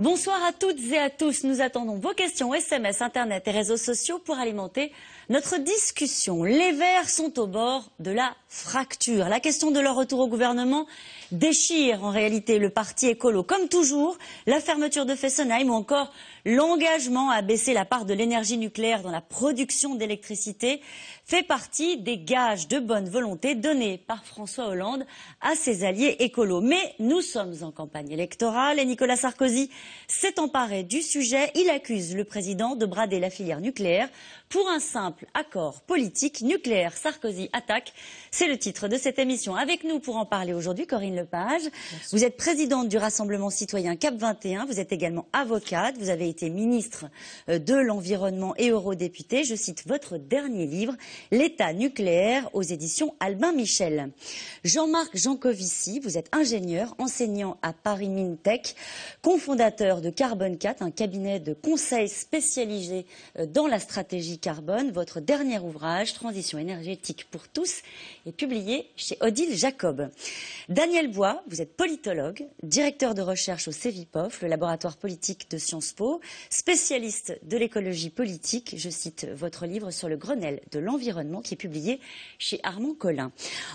Bonsoir à toutes et à tous. Nous attendons vos questions, SMS, Internet et réseaux sociaux pour alimenter notre discussion. Les Verts sont au bord de la fracture. La question de leur retour au gouvernement déchire en réalité le parti écolo. Comme toujours, la fermeture de Fessenheim ou encore l'engagement à baisser la part de l'énergie nucléaire dans la production d'électricité fait partie des gages de bonne volonté donnés par François Hollande à ses alliés écolos. Mais nous sommes en campagne électorale et Nicolas Sarkozy s'est emparé du sujet. Il accuse le président de brader la filière nucléaire pour un simple accord politique. Nucléaire, Sarkozy attaque. C'est le titre de cette émission. Avec nous pour en parler aujourd'hui, Corinne Lepage. Merci. Vous êtes présidente du Rassemblement citoyen CAP 21. Vous êtes également avocate. Vous avez été ministre de l'Environnement et eurodéputée. Je cite votre dernier livre, L'État nucléaire, aux éditions Albin Michel. Jean-Marc Jancovici, vous êtes ingénieur, enseignant à Paris Mines-Tech, cofondateur de Carbone 4, un cabinet de conseil spécialisé dans la stratégie carbone. Votre dernier ouvrage, Transition énergétique pour tous, est publié chez Odile Jacob. Daniel Bois, vous êtes politologue, directeur de recherche au CEVIPOF, le laboratoire politique de Sciences Po, spécialiste de l'écologie politique. Je cite votre livre sur le Grenelle de l'environnement qui est publié chez Armand Collin.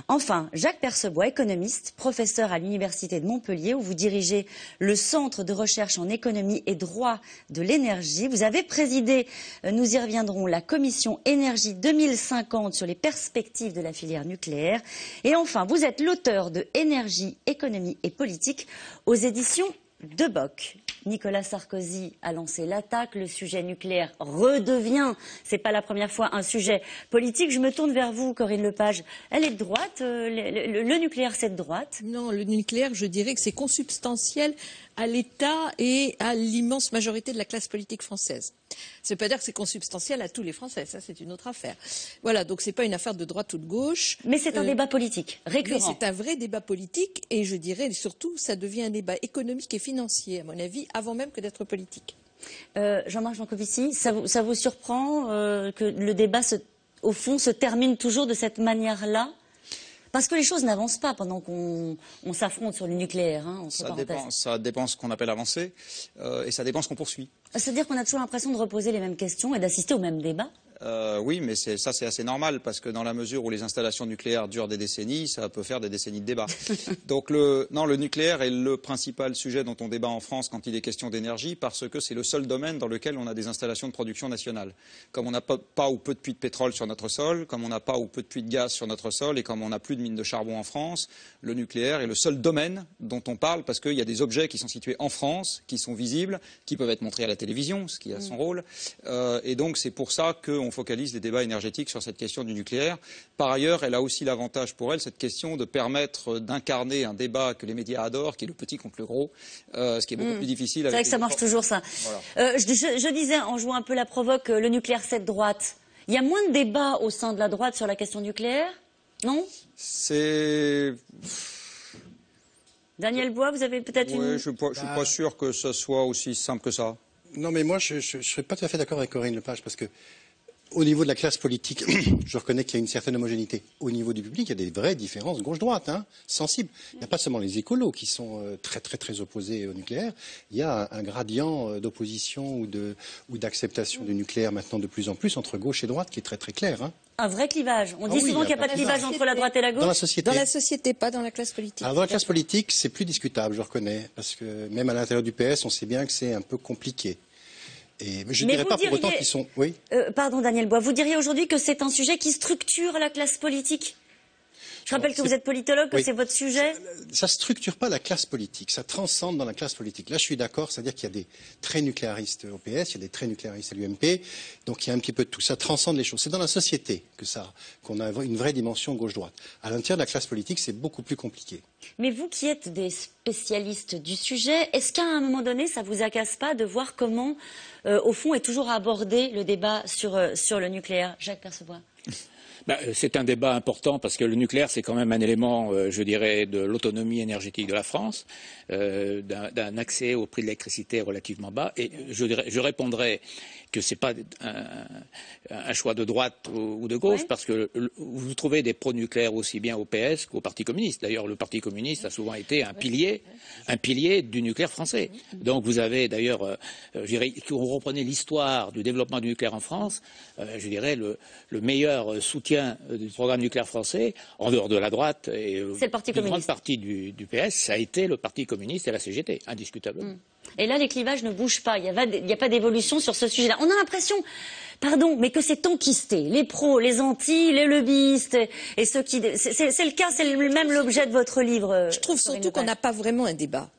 Enfin, Jacques Percebois, économiste, professeur à l'Université de Montpellier où vous dirigez le Centre de recherche en économie et droit de l'énergie. Vous avez présidé, nous y reviendrons, la commission énergie 2050 sur les perspectives de la filière nucléaire. Et enfin, vous êtes l'auteur de Énergie, économie et politique aux éditions de Bock. Nicolas Sarkozy a lancé l'attaque, le sujet nucléaire redevient, c'est pas la première fois, un sujet politique. Je me tourne vers vous, Corinne Lepage. Elle est de droite, le nucléaire c'est de droite? Non, le nucléaire, je dirais que c'est consubstantiel à l'État et à l'immense majorité de la classe politique française. Ça ne veut pas dire que c'est consubstantiel à tous les Français, ça c'est une autre affaire. Voilà, donc c'est pas une affaire de droite ou de gauche. Mais c'est un débat politique, récurrent. Mais c'est un vrai débat politique et je dirais surtout ça devient un débat économique et financier, à mon avis, avant même que d'être politique. Jean-Marc Jancovici, ça vous surprend que le débat, au fond, se termine toujours de cette manière-là? Parce que les choses n'avancent pas pendant qu'on s'affronte sur le nucléaire. Hein, ça dépend ce qu'on appelle avancer et ça dépend ce qu'on poursuit. C'est-à-dire qu'on a toujours l'impression de reposer les mêmes questions et d'assister au même débat? Oui, mais ça c'est assez normal parce que dans la mesure où les installations nucléaires durent des décennies, ça peut faire des décennies de débat. Donc le nucléaire est le principal sujet dont on débat en France quand il est question d'énergie parce que c'est le seul domaine dans lequel on a des installations de production nationale. Comme on n'a pas ou peu de puits de pétrole sur notre sol, comme on n'a pas ou peu de puits de gaz sur notre sol et comme on n'a plus de mines de charbon en France, le nucléaire est le seul domaine dont on parle parce qu'il y a des objets qui sont situés en France, qui sont visibles, qui peuvent être montrés à la télévision, ce qui a son rôle. Et donc c'est pour ça qu'on focalise les débats énergétiques sur cette question du nucléaire. Par ailleurs, elle a aussi l'avantage pour elle, cette question, de permettre d'incarner un débat que les médias adorent, qui est le petit contre le gros, ce qui est beaucoup plus difficile. C'est vrai que ça marche toujours, ça. Voilà. Je disais, en jouant un peu la provoque, le nucléaire, c'est de droite. Il y a moins de débats au sein de la droite sur la question nucléaire, non? Daniel Bois, vous avez peut-être une... Oui, je ne suis pas sûr que ce soit aussi simple que ça. Non, mais moi, je ne serais pas tout à fait d'accord avec Corinne Lepage, parce que au niveau de la classe politique, je reconnais qu'il y a une certaine homogénéité. Au niveau du public, il y a des vraies différences gauche-droite, sensibles. Il n'y a pas seulement les écolos qui sont très, très, très opposés au nucléaire. Il y a un gradient d'opposition ou d'acceptation du nucléaire maintenant de plus en plus entre gauche et droite qui est très, très clair. Un vrai clivage. On dit souvent qu'il n'y a pas de clivage entre la droite et la gauche. Dans la société. Dans la société, pas dans la classe politique. Alors, dans la classe politique, c'est plus discutable, je reconnais. Parce que même à l'intérieur du PS, on sait bien que c'est un peu compliqué. Mais je ne dirais pas pour autant qu'ils sont... Oui. Pardon, Daniel Bois, vous diriez aujourd'hui que c'est un sujet qui structure la classe politique? Je rappelle que vous êtes politologue, que c'est votre sujet. Ça ne structure pas la classe politique, ça transcende dans la classe politique. Là, je suis d'accord, c'est-à-dire qu'il y a des très nucléaristes au PS, il y a des très nucléaristes à l'UMP, donc il y a un petit peu de tout. Ça transcende les choses. C'est dans la société qu'on a une vraie dimension gauche-droite. À l'intérieur de la classe politique, c'est beaucoup plus compliqué. Mais vous qui êtes des spécialistes du sujet, est-ce qu'à un moment donné, ça ne vous agace pas de voir comment, au fond, est toujours abordé le débat sur le nucléaire? Jacques Percebois. C'est un débat important parce que le nucléaire, c'est quand même un élément, je dirais, de l'autonomie énergétique de la France, d'un accès au prix de l'électricité relativement bas. Et je répondrai que ce n'est pas un choix de droite ou de gauche, parce que vous trouvez des pro-nucléaires aussi bien au PS qu'au Parti communiste. D'ailleurs, le Parti communiste communiste a souvent été un pilier du nucléaire français. Donc vous avez d'ailleurs, je dirais, si vous reprenez l'histoire du développement du nucléaire en France, je dirais le meilleur soutien du programme nucléaire français, en dehors de la droite et d'une grande partie du PS, ça a été le Parti communiste et la CGT, indiscutablement. Et là, les clivages ne bougent pas. Il n'y a pas d'évolution sur ce sujet-là. On a l'impression, pardon, mais que c'est tankisté. Les pros, les antis, les lobbyistes et ceux qui... C'est le cas, c'est même l'objet de votre livre. Je trouve surtout qu'on n'a pas vraiment un débat.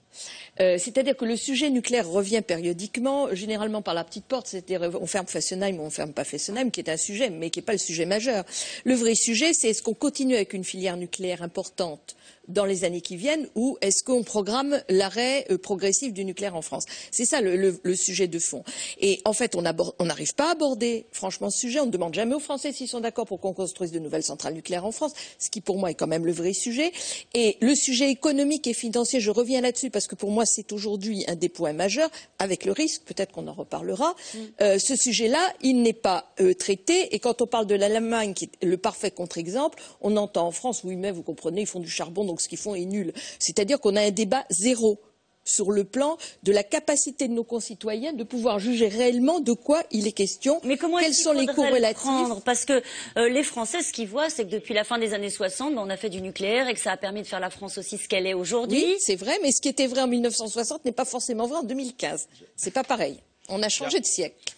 C'est-à-dire que le sujet nucléaire revient périodiquement, généralement par la petite porte, c'est-à-dire on ferme Fessenheim ou on ferme pas Fessenheim, qui est un sujet, mais qui n'est pas le sujet majeur. Le vrai sujet, c'est est-ce qu'on continue avec une filière nucléaire importante dans les années qui viennent ou est-ce qu'on programme l'arrêt progressif du nucléaire en France? C'est ça le sujet de fond. Et en fait, on n'arrive pas à aborder franchement ce sujet. On ne demande jamais aux Français s'ils sont d'accord pour qu'on construise de nouvelles centrales nucléaires en France, ce qui pour moi est quand même le vrai sujet. Et le sujet économique et financier, je reviens là-dessus parce que pour moi c'est aujourd'hui un des points majeurs, avec le risque, peut-être qu'on en reparlera. Ce sujet-là, il n'est pas traité. Et quand on parle de l'Allemagne, qui est le parfait contre-exemple, on entend en France, oui mais vous comprenez, ils font du charbon, donc ce qu'ils font est nul. C'est-à-dire qu'on a un débat zéro sur le plan de la capacité de nos concitoyens de pouvoir juger réellement de quoi il est question, mais comment quels sont les coûts relatifs. Parce que les Français, ce qu'ils voient, c'est que depuis la fin des années 60, on a fait du nucléaire et que ça a permis de faire la France aussi ce qu'elle est aujourd'hui. Oui, c'est vrai, mais ce qui était vrai en 1960 n'est pas forcément vrai en 2015. C'est pas pareil. On a changé de siècle.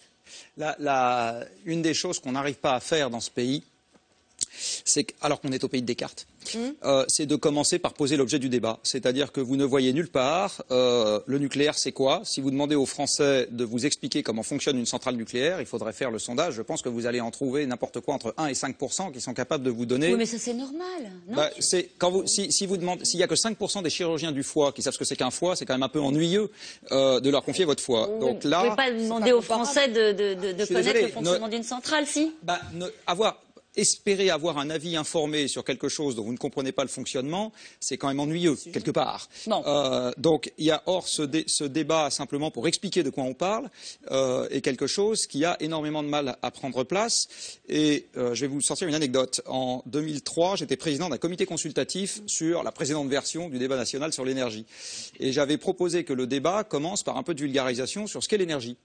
Une des choses qu'on n'arrive pas à faire dans ce pays, c'est alors qu'on est au pays de Descartes, c'est de commencer par poser l'objet du débat. C'est-à-dire que vous ne voyez nulle part le nucléaire, c'est quoi? Si vous demandez aux Français de vous expliquer comment fonctionne une centrale nucléaire, il faudrait faire le sondage. Je pense que vous allez en trouver n'importe quoi entre 1 et 5% qui sont capables de vous donner. Oui, mais ça c'est normal, non? S'il y a que 5% des chirurgiens du foie qui savent ce que c'est qu'un foie, c'est quand même un peu ennuyeux de leur confier votre foie. Donc là, vous ne pouvez pas demander aux Français de connaître le fonctionnement d'une centrale, si? Espérer avoir un avis informé sur quelque chose dont vous ne comprenez pas le fonctionnement, c'est quand même ennuyeux, quelque part. Bon. Donc, ce débat, simplement pour expliquer de quoi on parle, est quelque chose qui a énormément de mal à prendre place. Et je vais vous sortir une anecdote. En 2003, j'étais président d'un comité consultatif sur la précédente version du débat national sur l'énergie. Et j'avais proposé que le débat commence par un peu de vulgarisation sur ce qu'est l'énergie.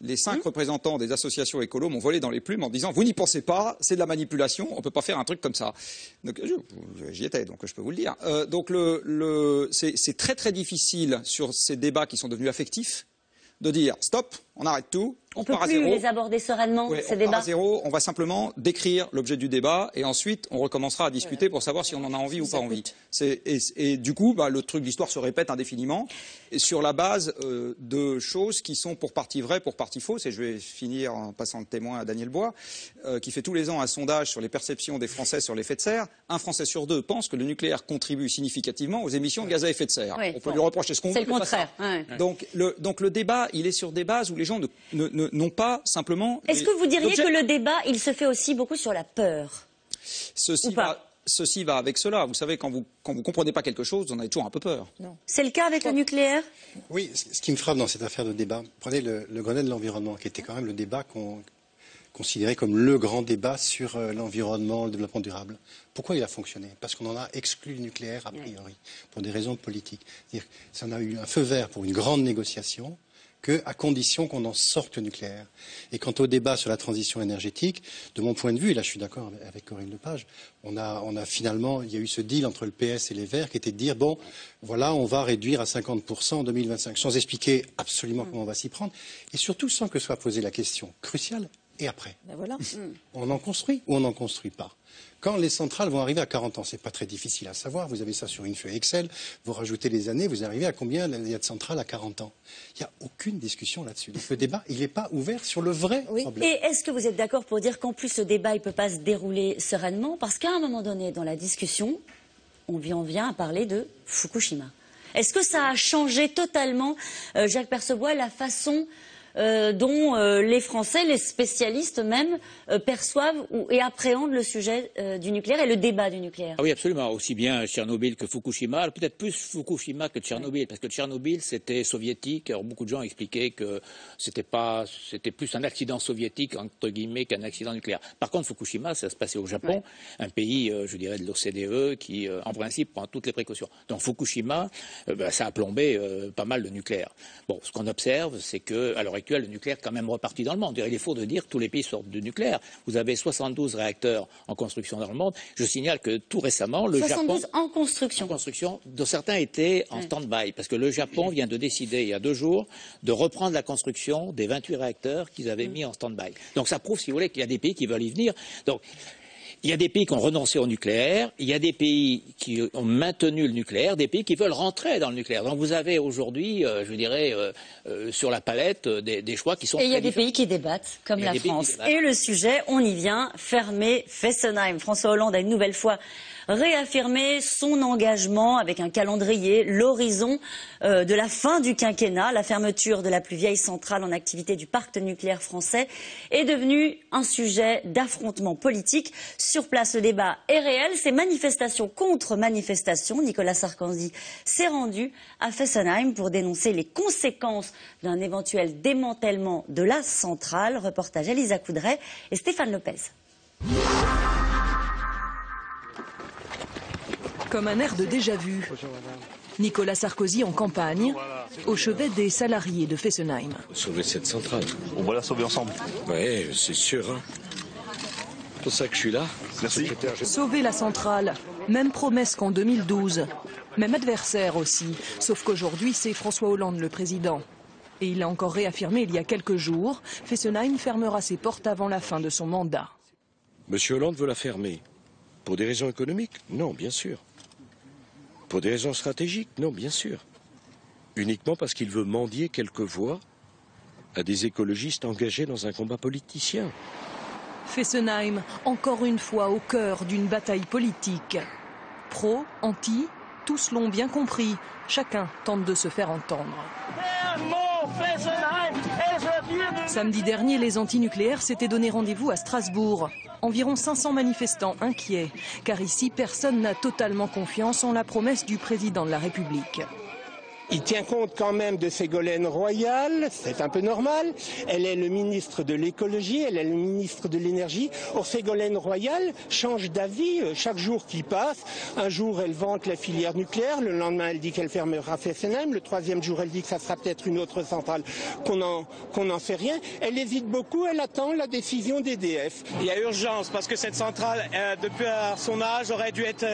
Les 5 représentants des associations écolos m'ont volé dans les plumes en disant « Vous n'y pensez pas, c'est de la manipulation, on ne peut pas faire un truc comme ça. » Donc j'y étais, donc je peux vous le dire. Donc c'est très très difficile sur ces débats qui sont devenus affectifs de dire « Stop, on arrête tout. » On ne peut plus les aborder sereinement, ces débats. On part à zéro, on va simplement décrire l'objet du débat et ensuite on recommencera à discuter pour savoir si on en a envie ou pas envie. Et du coup, le truc d'histoire se répète indéfiniment et sur la base de choses qui sont pour partie vraies, pour partie fausses. Et je vais finir en passant le témoin à Daniel Bois, qui fait tous les ans un sondage sur les perceptions des Français sur l'effet de serre. Un Français sur 2 pense que le nucléaire contribue significativement aux émissions de gaz à effet de serre. Oui, on peut lui reprocher ce qu'on veut. C'est le contraire. Donc le débat, il est sur des bases où les gens n'ont pas simplement... Est-ce que vous diriez que le débat, il se fait aussi beaucoup sur la peur? Ceci va avec cela. Vous savez, quand vous comprenez pas quelque chose, vous en avez toujours un peu peur. C'est le cas avec le nucléaire? Oui, ce qui me frappe dans cette affaire de débat, prenez le Grenelle de l'environnement, qui était quand même le débat considéré comme le grand débat sur l'environnement, le développement durable. Pourquoi il a fonctionné? Parce qu'on en a exclu le nucléaire a priori, pour des raisons politiques. C'est-à-dire que ça en a eu un feu vert pour une grande négociation, à condition qu'on en sorte le nucléaire. Et quant au débat sur la transition énergétique, de mon point de vue, et là je suis d'accord avec Corinne Lepage, on a finalement, il y a eu ce deal entre le PS et les Verts qui était de dire, bon, voilà, on va réduire à 50% en 2025, sans expliquer absolument comment on va s'y prendre, et surtout sans que soit posée la question cruciale, et après? Voilà. On en construit ou on n'en construit pas? Quand les centrales vont arriver à 40 ans, c'est pas très difficile à savoir. Vous avez ça sur une feuille Excel, vous rajoutez les années, vous arrivez à combien il y a de centrales à 40 ans. Il n'y a aucune discussion là-dessus. Donc le débat, il n'est pas ouvert sur le vrai problème. Et est-ce que vous êtes d'accord pour dire qu'en plus ce débat, il ne peut pas se dérouler sereinement? Parce qu'à un moment donné, dans la discussion, on vient à parler de Fukushima. Est-ce que ça a changé totalement, Jacques Percebois, la façon dont les Français, les spécialistes même, perçoivent et appréhendent le sujet du nucléaire et le débat du nucléaire. Ah oui, absolument. Aussi bien Tchernobyl que Fukushima. Peut-être plus Fukushima que Tchernobyl, parce que Tchernobyl, c'était soviétique. Alors beaucoup de gens expliquaient que c'était plus un accident soviétique, entre guillemets, qu'un accident nucléaire. Par contre, Fukushima, ça se passait au Japon, un pays, je dirais, de l'OCDE, qui, en principe, prend toutes les précautions. Donc Fukushima, ça a plombé pas mal de nucléaire. Bon, ce qu'on observe, c'est que, à l'heure actuelle, le nucléaire est quand même reparti dans le monde. Il est faux de dire que tous les pays sortent du nucléaire. Vous avez 72 réacteurs en construction dans le monde. Je signale que tout récemment, le 72 Japon... en construction. dont certains étaient en stand-by, parce que le Japon vient de décider, il y a 2 jours, de reprendre la construction des 28 réacteurs qu'ils avaient mis en stand-by. Donc ça prouve, si vous voulez, qu'il y a des pays qui veulent y venir. Donc, il y a des pays qui ont renoncé au nucléaire, il y a des pays qui ont maintenu le nucléaire, des pays qui veulent rentrer dans le nucléaire. Donc vous avez aujourd'hui, je dirais, sur la palette, des choix qui sont très différents. Et il y a des pays qui débattent, comme la France. Et le sujet, on y vient, fermer Fessenheim. François Hollande a une nouvelle fois réaffirmer son engagement avec un calendrier, l'horizon de la fin du quinquennat. La fermeture de la plus vieille centrale en activité du parc nucléaire français est devenue un sujet d'affrontement politique. Sur place, le débat est réel. Ces manifestations contre manifestations. Nicolas Sarkozy s'est rendu à Fessenheim pour dénoncer les conséquences d'un éventuel démantèlement de la centrale. Reportage Elisa Coudray et Stéphane Lopez. Comme un air de déjà-vu. Nicolas Sarkozy en campagne, au chevet des salariés de Fessenheim. Sauver cette centrale. On va la sauver ensemble. Oui, c'est sûr. Hein. C'est pour ça que je suis là. Merci. Sauver la centrale, même promesse qu'en 2012. Même adversaire aussi, sauf qu'aujourd'hui c'est François Hollande le président. Et il a encore réaffirmé il y a quelques jours, Fessenheim fermera ses portes avant la fin de son mandat. Monsieur Hollande veut la fermer. Pour des raisons économiques? Non, bien sûr. Pour des raisons stratégiques? Non, bien sûr. Uniquement parce qu'il veut mendier quelques voix à des écologistes engagés dans un combat politicien. Fessenheim, encore une fois au cœur d'une bataille politique. Pro, anti, tous l'ont bien compris. Chacun tente de se faire entendre. Samedi dernier, les antinucléaires s'étaient donné rendez-vous à Strasbourg. Environ 500 manifestants inquiets, car ici, personne n'a totalement confiance en la promesse du président de la République. Il tient compte quand même de Ségolène Royal, c'est un peu normal. Elle est le ministre de l'écologie, elle est le ministre de l'énergie. Or, Ségolène Royal change d'avis chaque jour qui passe. Un jour, elle vante la filière nucléaire, le lendemain, elle dit qu'elle fermera Fessenheim, le troisième jour, elle dit que ça sera peut-être une autre centrale, qu'on n'en sait rien. Elle hésite beaucoup, elle attend la décision d'EDF. Il y a urgence parce que cette centrale, depuis son âge, aurait dû être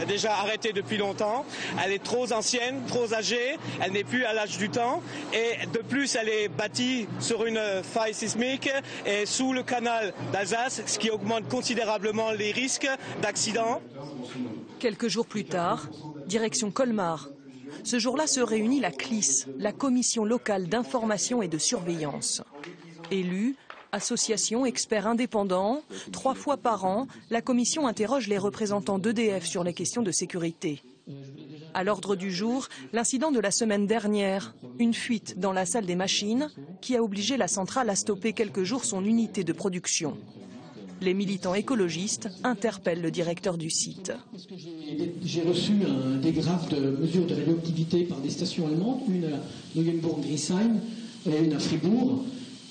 déjà arrêtée depuis longtemps. Elle est trop ancienne, trop âgée. Elle n'est plus à l'âge du temps et de plus elle est bâtie sur une faille sismique et sous le canal d'Alsace, ce qui augmente considérablement les risques d'accident. Quelques jours plus tard, direction Colmar. Ce jour-là se réunit la CLIS, la Commission locale d'information et de surveillance. Élus, associations, experts indépendants, 3 fois par an, la commission interroge les représentants d'EDF sur les questions de sécurité. À l'ordre du jour, l'incident de la semaine dernière, une fuite dans la salle des machines qui a obligé la centrale à stopper quelques jours son unité de production. Les militants écologistes interpellent le directeur du site. J'ai reçu des graphes de mesures de radioactivité par des stations allemandes, une à Neuenburg-Griesheim et une à Fribourg.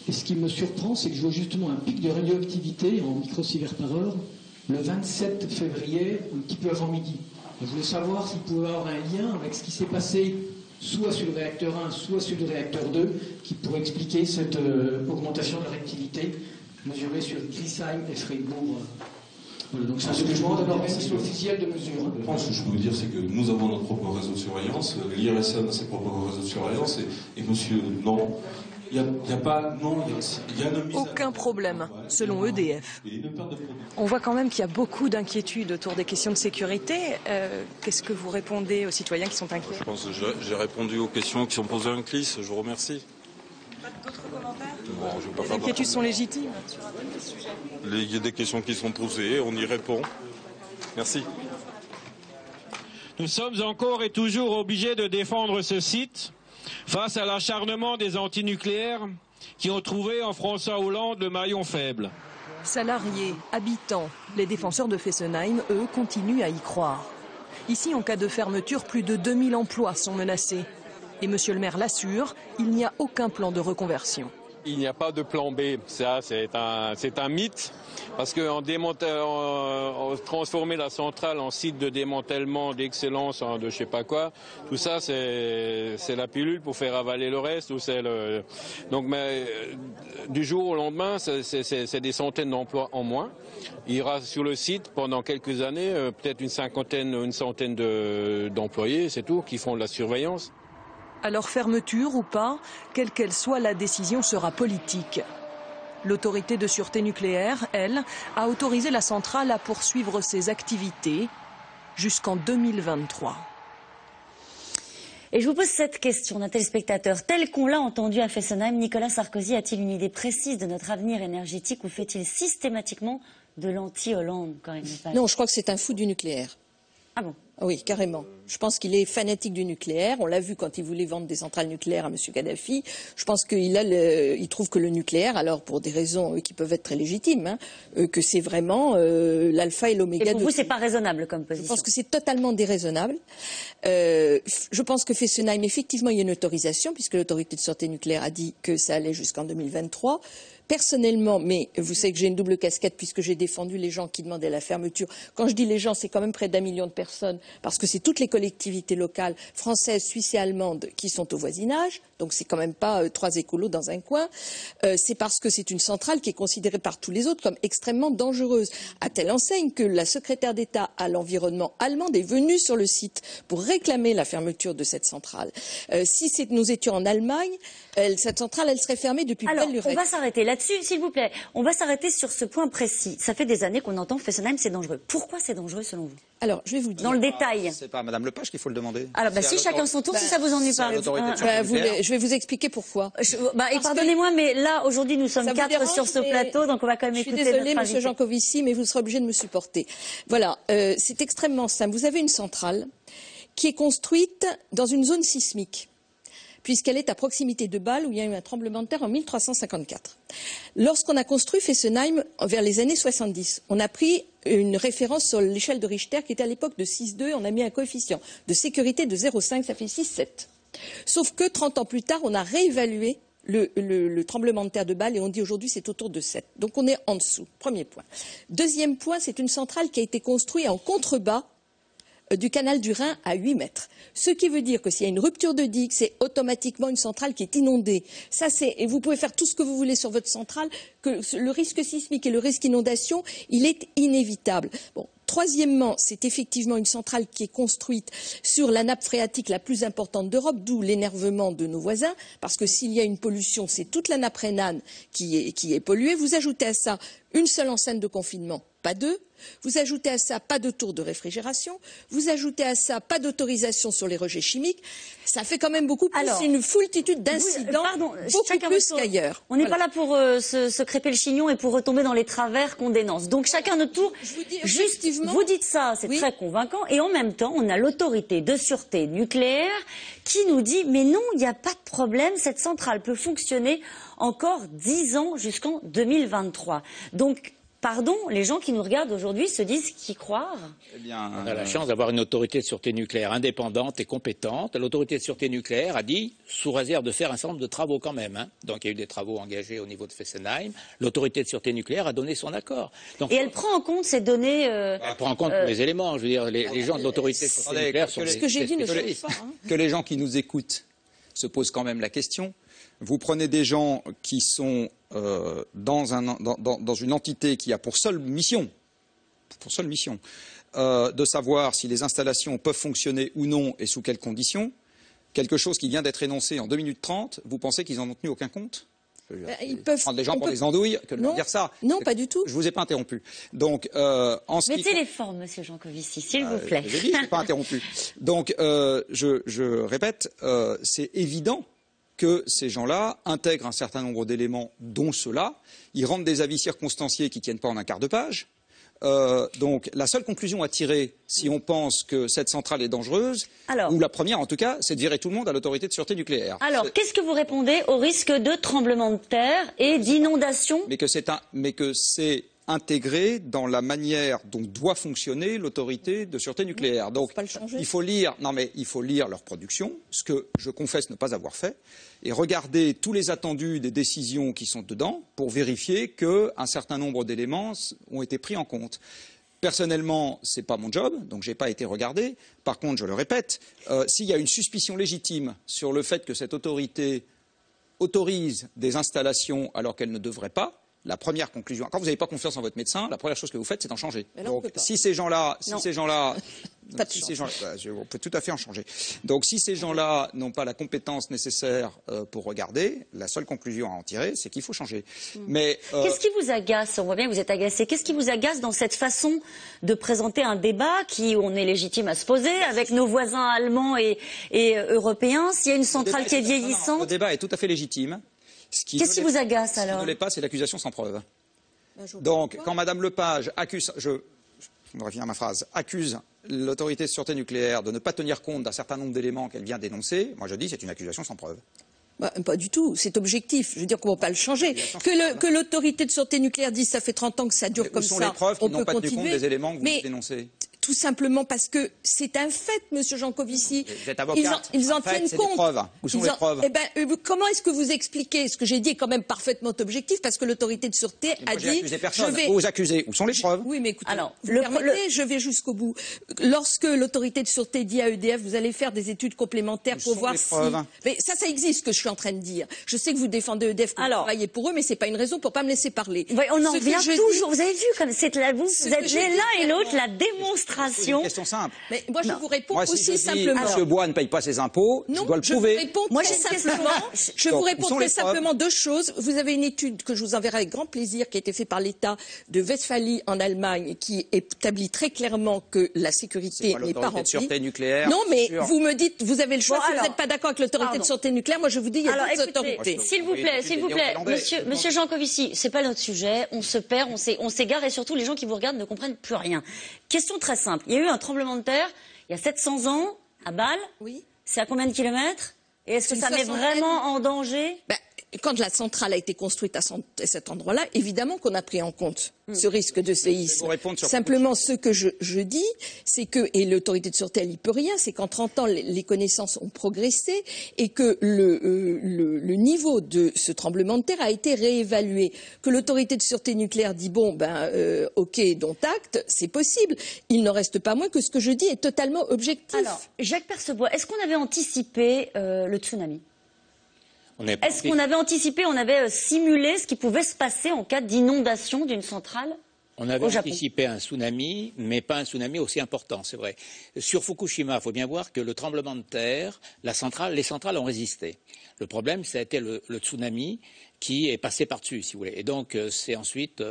Et ce qui me surprend, c'est que je vois justement un pic de radioactivité en microsieverts par heure le 27 février, un petit peu avant midi. Je voulais savoir s'il pouvait avoir un lien avec ce qui s'est passé soit sur le réacteur 1, soit sur le réacteur 2, qui pourrait expliquer cette augmentation de la réactivité mesurée sur Griesheim et Fribourg. Voilà, donc c'est un jugement d'un organisme officiel de mesure. Je pense que je peux vous dire, c'est que nous avons notre propre réseau de surveillance, l'IRSN a ses propres réseaux de surveillance, et monsieur, non. Il n'y a pas, non, il y a une mise Aucun problème, selon EDF. On voit quand même qu'il y a beaucoup d'inquiétudes autour des questions de sécurité. Qu'est-ce que vous répondez aux citoyens qui sont inquiets? Je pense que j'ai répondu aux questions qui sont posées à un CLIS, je vous remercie. Pas d'autres commentaires? Bon, je vais pas les faire inquiétudes sont légitimes sur un tel sujet. Il y a des questions qui sont posées, on y répond. Merci. Nous sommes encore et toujours obligés de défendre ce site face à l'acharnement des antinucléaires qui ont trouvé en François Hollande le maillon faible. Salariés, habitants, les défenseurs de Fessenheim, eux, continuent à y croire. Ici, en cas de fermeture, plus de 2000 emplois sont menacés. Et monsieur le maire l'assure, il n'y a aucun plan de reconversion. Il n'y a pas de plan B, ça c'est un mythe, parce qu'en transformer la centrale en site de démantèlement, d'excellence, de je sais pas quoi, tout ça c'est la pilule pour faire avaler le reste. Donc mais, du jour au lendemain, c'est des centaines d'emplois en moins. Il y aura sur le site pendant quelques années peut-être une centaine d'employés, c'est tout, qui font de la surveillance. Alors fermeture ou pas, quelle qu'elle soit, la décision sera politique. L'autorité de sûreté nucléaire, elle, a autorisé la centrale à poursuivre ses activités jusqu'en 2023. Et je vous pose cette question d'un téléspectateur. Tel qu'on l'a entendu à Fessenheim, Nicolas Sarkozy a-t-il une idée précise de notre avenir énergétique ou fait-il systématiquement de l'anti-Hollande, Corinne Lepage? Non, je crois que c'est un fou du nucléaire. Ah bon? Oui, carrément. Je pense qu'il est fanatique du nucléaire. On l'a vu quand il voulait vendre des centrales nucléaires à M. Kadhafi. Je pense qu'il trouve que le nucléaire, alors pour des raisons qui peuvent être très légitimes, que c'est vraiment l'alpha et l'oméga. Et pour vous, c'est pas raisonnable comme position? Je pense que c'est totalement déraisonnable. Je pense que Fessenheim, effectivement, il y a une autorisation, puisque l'autorité de sûreté nucléaire a dit que ça allait jusqu'en 2023. Personnellement, mais vous savez que j'ai une double casquette puisque j'ai défendu les gens qui demandaient la fermeture. Quand je dis les gens, c'est quand même près d'1 million de personnes parce que c'est toutes les collectivités locales françaises, suisses et allemandes qui sont au voisinage. Donc c'est quand même pas 3 écolos dans un coin. C'est parce que c'est une centrale qui est considérée par tous les autres comme extrêmement dangereuse. À telle enseigne que la secrétaire d'État à l'environnement allemande est venue sur le site pour réclamer la fermeture de cette centrale. Si nous étions en Allemagne, cette centrale, elle serait fermée depuis belle lurette. On va s'arrêter là-dessus, s'il vous plaît. On va s'arrêter sur ce point précis. Ça fait des années qu'on entend Fessenheim, c'est dangereux. Pourquoi c'est dangereux selon vous? Alors, je vais vous dire. Dans le détail. C'est pas à Mme Lepage qu'il faut le demander. Alors, si, chacun son tour, si ça vous ennuie pas. Je vais vous expliquer pourquoi. Pardonnez-moi, mais là, aujourd'hui, nous sommes 4 sur ce plateau, donc on va quand même écouter notre invité. Je suis désolée, M. Jancovici, mais vous serez obligé de me supporter. Voilà, c'est extrêmement simple. Vous avez une centrale qui est construite dans une zone sismique, puisqu'elle est à proximité de Bâle, où il y a eu un tremblement de terre en 1354. Lorsqu'on a construit Fessenheim vers les années 70, on a pris une référence sur l'échelle de Richter qui était à l'époque de 6,2, on a mis un coefficient de sécurité de 0,5, ça fait 6,7. Sauf que 30 ans plus tard, on a réévalué le tremblement de terre de Bâle et on dit aujourd'hui c'est autour de 7. Donc on est en dessous, premier point. Deuxième point, c'est une centrale qui a été construite en contrebas du canal du Rhin à 8 mètres. Ce qui veut dire que s'il y a une rupture de digue, c'est automatiquement une centrale qui est inondée. Et vous pouvez faire tout ce que vous voulez sur votre centrale, que le risque sismique et le risque inondation, il est inévitable. Bon. Troisièmement, c'est effectivement une centrale qui est construite sur la nappe phréatique la plus importante d'Europe, d'où l'énervement de nos voisins, parce que s'il y a une pollution, c'est toute la nappe rhénane qui est polluée. Vous ajoutez à ça une seule enceinte de confinement, pas 2. Vous ajoutez à ça pas de tour de réfrigération. Vous ajoutez à ça pas d'autorisation sur les rejets chimiques. Ça fait quand même beaucoup plus. C'est une foultitude d'incidents, beaucoup plus qu'ailleurs. On n'est pas là pour se crêper le chignon et pour retomber dans les travers qu'on dénonce. Donc chacun notre tour. Vous dites ça, c'est très convaincant. Et en même temps, on a l'autorité de sûreté nucléaire qui nous dit mais non, il n'y a pas de problème, cette centrale peut fonctionner encore 10 ans jusqu'en 2023. Donc pardon, les gens qui nous regardent aujourd'hui se disent qu'y croire. On a la chance d'avoir une autorité de sûreté nucléaire indépendante et compétente. L'autorité de sûreté nucléaire a dit, sous réserve de faire un certain nombre de travaux quand même. Donc il y a eu des travaux engagés au niveau de Fessenheim. L'autorité de sûreté nucléaire a donné son accord. Donc, et elle prend en compte ces données. Elle prend en compte tous les éléments. Je veux dire, les gens de l'autorité de sûreté nucléaire sont ce que j'ai dit ne change pas. Que les gens qui nous écoutent se posent quand même la question. Vous prenez des gens qui sont dans une entité qui a pour seule mission de savoir si les installations peuvent fonctionner ou non et sous quelles conditions, quelque chose qui vient d'être énoncé en 2 minutes 30, vous pensez qu'ils n'en ont tenu aucun compte? Ils peuvent prendre des gens pour des andouilles que de leur dire ça. Non, pas du tout. Je vous ai pas interrompu. Donc, mettez les formes, Monsieur Jancovici, s'il vous plaît. J'ai dit, je n'ai pas interrompu. Donc, je répète, c'est évident que ces gens-là intègrent un certain nombre d'éléments, dont ceux-là. Ils rendent des avis circonstanciés qui ne tiennent pas en un quart de page. donc la seule conclusion à tirer, si on pense que cette centrale est dangereuse, ou la première en tout cas, c'est de virer tout le monde à l'autorité de sûreté nucléaire. Alors, qu'est-ce que vous répondez au risque de tremblement de terre et d'inondation? Mais que c'est intégré dans la manière dont doit fonctionner l'autorité de sûreté nucléaire. Donc, il faut lire leur production, ce que je confesse ne pas avoir fait, et regarder tous les attendus des décisions qui sont dedans pour vérifier qu'un certain nombre d'éléments ont été pris en compte. Personnellement, ce n'est pas mon job, donc je n'ai pas été regardé. Par contre, je le répète, s'il y a une suspicion légitime sur le fait que cette autorité autorise des installations alors qu'elle ne devrait pas, la première conclusion, quand vous n'avez pas confiance en votre médecin, la première chose que vous faites, c'est d'en changer. Donc, si ces gens-là, on peut tout à fait en changer. Donc, si ces gens-là n'ont pas la compétence nécessaire pour regarder, la seule conclusion à en tirer, c'est qu'il faut changer. Mais qu'est-ce qui vous agace? On voit bien que vous êtes agacé. Qu'est-ce qui vous agace dans cette façon de présenter un débat où on est légitime à se poser avec nos voisins allemands et européens? S'il y a une centrale qui est vieillissante, le débat est tout à fait légitime. Qu'est-ce qui vous agace alors? Ce qui ne l'est pas, c'est l'accusation sans preuve. Donc, quand Mme Lepage accuse, je voudrais finir ma phrase, accuse l'autorité de sûreté nucléaire de ne pas tenir compte d'un certain nombre d'éléments qu'elle vient d'énoncer, moi je dis c'est une accusation sans preuve. Pas du tout, c'est objectif. Je veux dire qu'on ne va pas le changer. Que l'autorité de sûreté nucléaire dise ça fait 30 ans que ça dure comme ça, où sont les preuves qui n'ont pas tenu compte des éléments que vous dénoncez? Tout simplement parce que c'est un fait, Monsieur Jancovici. Vous êtes avocate. Ils en tiennent compte. Des preuves. Où sont les preuves? Comment est-ce que vous expliquez ce que j'ai dit est quand même parfaitement objectif parce que l'autorité de sûreté a dit. Vous vous accusez. Où sont les preuves? Oui, mais écoutez, je vais jusqu'au bout. Lorsque l'autorité de sûreté dit à EDF, vous allez faire des études complémentaires pour voir si. Mais ça existe ce que je suis en train de dire. Je sais que vous défendez EDF, que vous travaillez pour eux, mais c'est pas une raison pour pas me laisser parler. On en revient toujours. Vous avez vu comme c'est là, vous êtes l'un et l'autre la démonstration. C'est une question simple. Mais moi, je vous réponds aussi simplement. Monsieur Bois ne paye pas ses impôts, je dois le prouver. Je vous réponds très simplement deux choses. Vous avez une étude que je vous enverrai avec grand plaisir qui a été faite par l'État de Westphalie en Allemagne qui établit très clairement que la sécurité n'est pas remplie. Sûreté nucléaire. Non, mais vous me dites, vous avez le choix. Si vous n'êtes pas d'accord avec l'autorité de sûreté nucléaire, moi je vous dis, il y a d'autres autorités. S'il vous plaît, Monsieur Jancovici, c'est pas notre sujet. On se perd, on s'égare et surtout les gens qui vous regardent ne comprennent plus rien. Question très simple. Il y a eu un tremblement de terre il y a 700 ans à Bâle. Oui. C'est à combien de kilomètres? Et est-ce que ça met vraiment en danger? Quand la centrale a été construite à cet endroit-là, évidemment qu'on a pris en compte ce risque de séisme. Simplement, ce que je dis, c'est que, et l'autorité de sûreté, elle n'y peut rien, c'est qu'en 30 ans, les connaissances ont progressé et que le niveau de ce tremblement de terre a été réévalué. Que l'autorité de sûreté nucléaire dit, ok, dont acte, c'est possible. Il n'en reste pas moins que ce que je dis est totalement objectif. Alors, Jacques Percebois, est-ce qu'on avait anticipé le tsunami? Est-ce qu'on avait anticipé, on avait simulé ce qui pouvait se passer en cas d'inondation d'une centrale? On avait anticipé un tsunami, mais pas un tsunami aussi important, c'est vrai. Sur Fukushima, il faut bien voir que le tremblement de terre, les centrales ont résisté. Le problème, ça a été le tsunami qui est passé par-dessus, si vous voulez. Et donc, c'est ensuite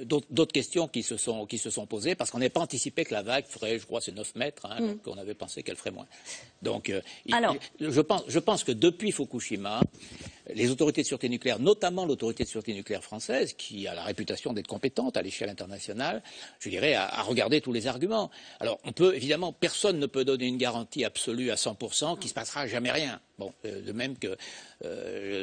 d'autres questions qui se sont posées, parce qu'on n'avait pas anticipé que la vague ferait, je crois, c'est 9 mètres, donc on avait pensé qu'elle ferait moins. Donc, je pense que depuis Fukushima, les autorités de sûreté nucléaire, notamment l'autorité de sûreté nucléaire française, qui a la réputation d'être compétente à l'échelle internationale, je dirais, à regarder tous les arguments. Alors, évidemment, personne ne peut donner une garantie absolue à 100% qu'il ne se passera jamais rien. Bon, de même que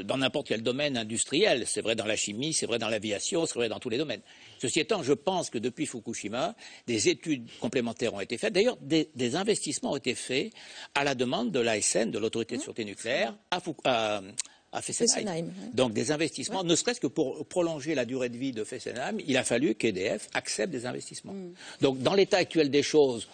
dans n'importe quel domaine industriel, c'est vrai dans la chimie, c'est vrai dans l'aviation, c'est vrai dans tous les domaines. Ceci étant, je pense que depuis Fukushima, des études complémentaires ont été faites. D'ailleurs, des investissements ont été faits à la demande de l'ASN, de l'autorité de sûreté nucléaire, à Fessenheim. Donc des investissements, ne serait-ce que pour prolonger la durée de vie de Fessenheim, il a fallu qu'EDF accepte des investissements. Donc dans l'état actuel des choses,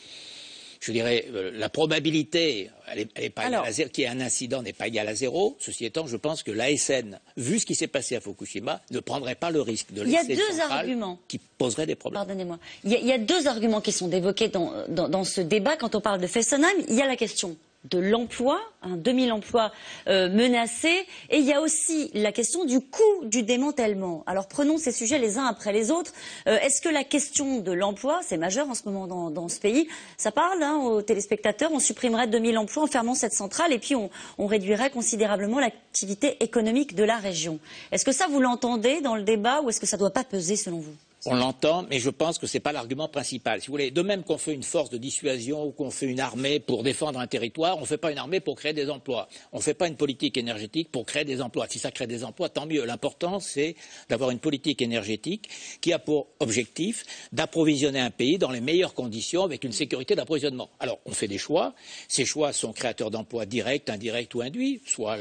je dirais, la probabilité elle est pas égale à zéro, qu'il y ait un incident n'est pas égale à zéro. Ceci étant, je pense que l'ASN, vu ce qui s'est passé à Fukushima, ne prendrait pas le risque de laisser une centrale qui poserait des problèmes. Pardonnez-moi. Il y a deux arguments qui sont évoqués dans ce débat quand on parle de Fessenheim. Il y a la question de l'emploi, 2000 emplois menacés, et il y a aussi la question du coût du démantèlement. Alors prenons ces sujets les uns après les autres. Est-ce que la question de l'emploi, c'est majeur en ce moment dans ce pays, ça parle aux téléspectateurs, on supprimerait 2000 emplois en fermant cette centrale et puis on réduirait considérablement l'activité économique de la région. Est-ce que ça vous l'entendez dans le débat ou est-ce que ça ne doit pas peser selon vous? On l'entend, mais je pense que ce n'est pas l'argument principal. Si vous voulez, de même qu'on fait une force de dissuasion ou qu'on fait une armée pour défendre un territoire, on ne fait pas une armée pour créer des emplois. On ne fait pas une politique énergétique pour créer des emplois. Si ça crée des emplois, tant mieux. L'important, c'est d'avoir une politique énergétique qui a pour objectif d'approvisionner un pays dans les meilleures conditions avec une sécurité d'approvisionnement. Alors, on fait des choix. Ces choix sont créateurs d'emplois directs, indirects ou induits, soit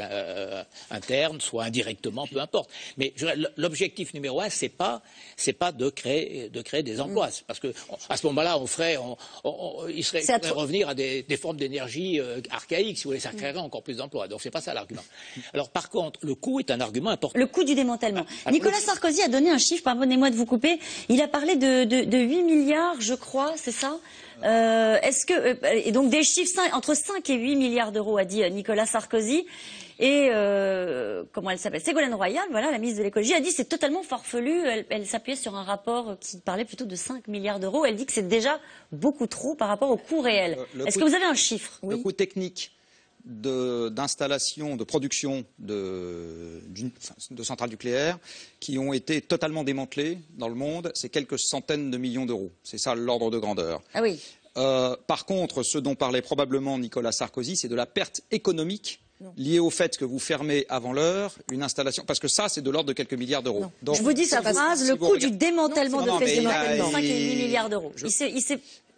internes, soit indirectement, peu importe. Mais l'objectif numéro un, c'est pas de créer des emplois. Parce que à ce moment-là, il faudrait revenir à des formes d'énergie archaïques, si vous voulez, ça créerait encore plus d'emplois. Donc c'est pas ça l'argument. Alors par contre, le coût est un argument important. Le coût du démantèlement. Nicolas Sarkozy a donné un chiffre, pardonnez-moi de vous couper. Il a parlé de 8 milliards, je crois, c'est ça? Et donc des chiffres entre 5 et 8 milliards d'euros, a dit Nicolas Sarkozy. Et comment elle s'appelle, Ségolène Royal, voilà, la ministre de l'écologie, a dit c'est totalement farfelu. Elle s'appuyait sur un rapport qui parlait plutôt de 5 milliards d'euros. Elle dit que c'est déjà beaucoup trop par rapport au coût réel. Est-ce que vous avez un chiffre? Le coût technique d'installation, de production de centrales nucléaires qui ont été totalement démantelées dans le monde, c'est quelques centaines de millions d'euros. C'est ça l'ordre de grandeur. Ah oui. Par contre, ce dont parlait probablement Nicolas Sarkozy, c'est de la perte économique liée au fait que vous fermez avant l'heure une installation, parce que ça, c'est de l'ordre de quelques milliards d'euros. Je vous dis sa phrase, le coût du démantèlement de 5 et 8 milliards d'euros.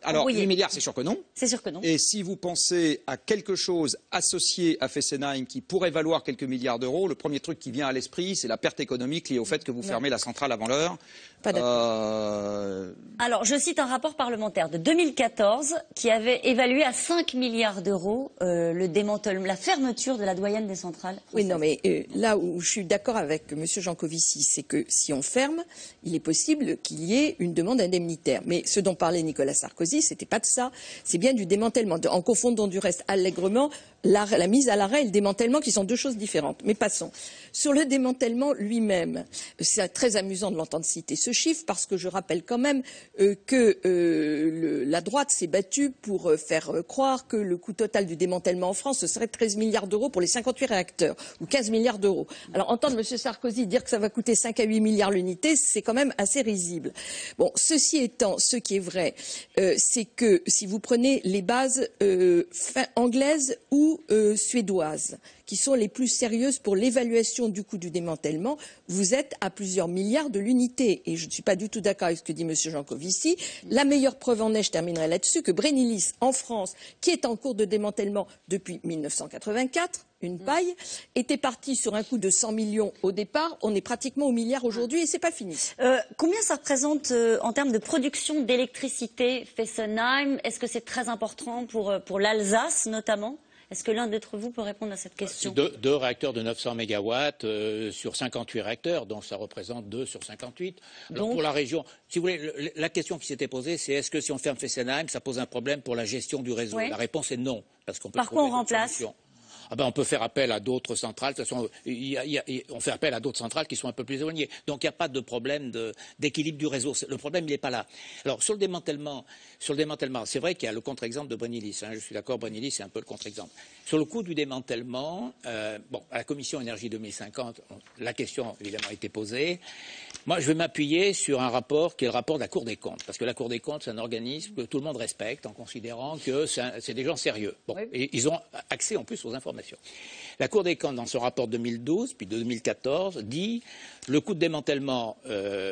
Alors, 8 milliards, c'est sûr que non. C'est sûr que non. Et si vous pensez à quelque chose associé à Fessenheim qui pourrait valoir quelques milliards d'euros, le premier truc qui vient à l'esprit, c'est la perte économique liée au fait que vous fermez la centrale avant l'heure. Pas d'accord. Alors, je cite un rapport parlementaire de 2014 qui avait évalué à 5 milliards d'euros le démantèlement, la fermeture de la doyenne des centrales françaises. Oui, non, mais là où je suis d'accord avec M. Jancovici, c'est que si on ferme, il est possible qu'il y ait une demande indemnitaire. Mais ce dont parlait Nicolas Sarkozy, c'était pas de ça. C'est bien du démantèlement, en confondant du reste allègrement la mise à l'arrêt et le démantèlement, qui sont deux choses différentes. Mais passons. Sur le démantèlement lui-même, c'est très amusant de l'entendre citer ce chiffre, parce que je rappelle quand même que la droite s'est battue pour faire croire que le coût total du démantèlement en France, ce serait 13 milliards d'euros pour les 58 réacteurs, ou 15 milliards d'euros. Alors entendre M. Sarkozy dire que ça va coûter 5 à 8 milliards l'unité, c'est quand même assez risible. Bon, ceci étant, ce qui est vrai, c'est que si vous prenez les bases anglaises ou suédoises, qui sont les plus sérieuses pour l'évaluation du coût du démantèlement, vous êtes à plusieurs milliards de l'unité. Et je ne suis pas du tout d'accord avec ce que dit M. Jancovici. La meilleure preuve en est, je terminerai là-dessus, que Brennilis, en France, qui est en cours de démantèlement depuis 1984, une paille, était parti sur un coût de 100 millions au départ. On est pratiquement au milliard aujourd'hui et c'est pas fini. Combien ça représente en termes de production d'électricité, Fessenheim? Est-ce que c'est très important pour l'Alsace, notamment? Est-ce que l'un d'entre vous peut répondre à cette question? Deux réacteurs de 900 mégawatts sur 58 réacteurs, donc ça représente 2 sur 58. Alors pour la région, si vous voulez, la question qui s'était posée, c'est est-ce que si on ferme Fessenheim, ça pose un problème pour la gestion du réseau? La réponse est non, parce qu'on peut Par quoi on remplace? Solutions. On peut faire appel à d'autres centrales. De toute façon, on fait appel à d'autres centrales qui sont un peu plus éloignées. Donc il n'y a pas de problème d'équilibre du réseau. Le problème, il n'est pas là. Alors sur le démantèlement, c'est vrai qu'il y a le contre-exemple de Brennilis. Je suis d'accord, Brennilis, c'est un peu le contre-exemple. Sur le coût du démantèlement, à la Commission Énergie 2050, la question évidemment a été posée. Moi, je vais m'appuyer sur un rapport qui est le rapport de la Cour des comptes, parce que la Cour des comptes, c'est un organisme que tout le monde respecte en considérant que c'est des gens sérieux. Et ils ont accès en plus aux informations. La Cour des comptes, dans son rapport 2012 puis 2014, dit le coût de démantèlement.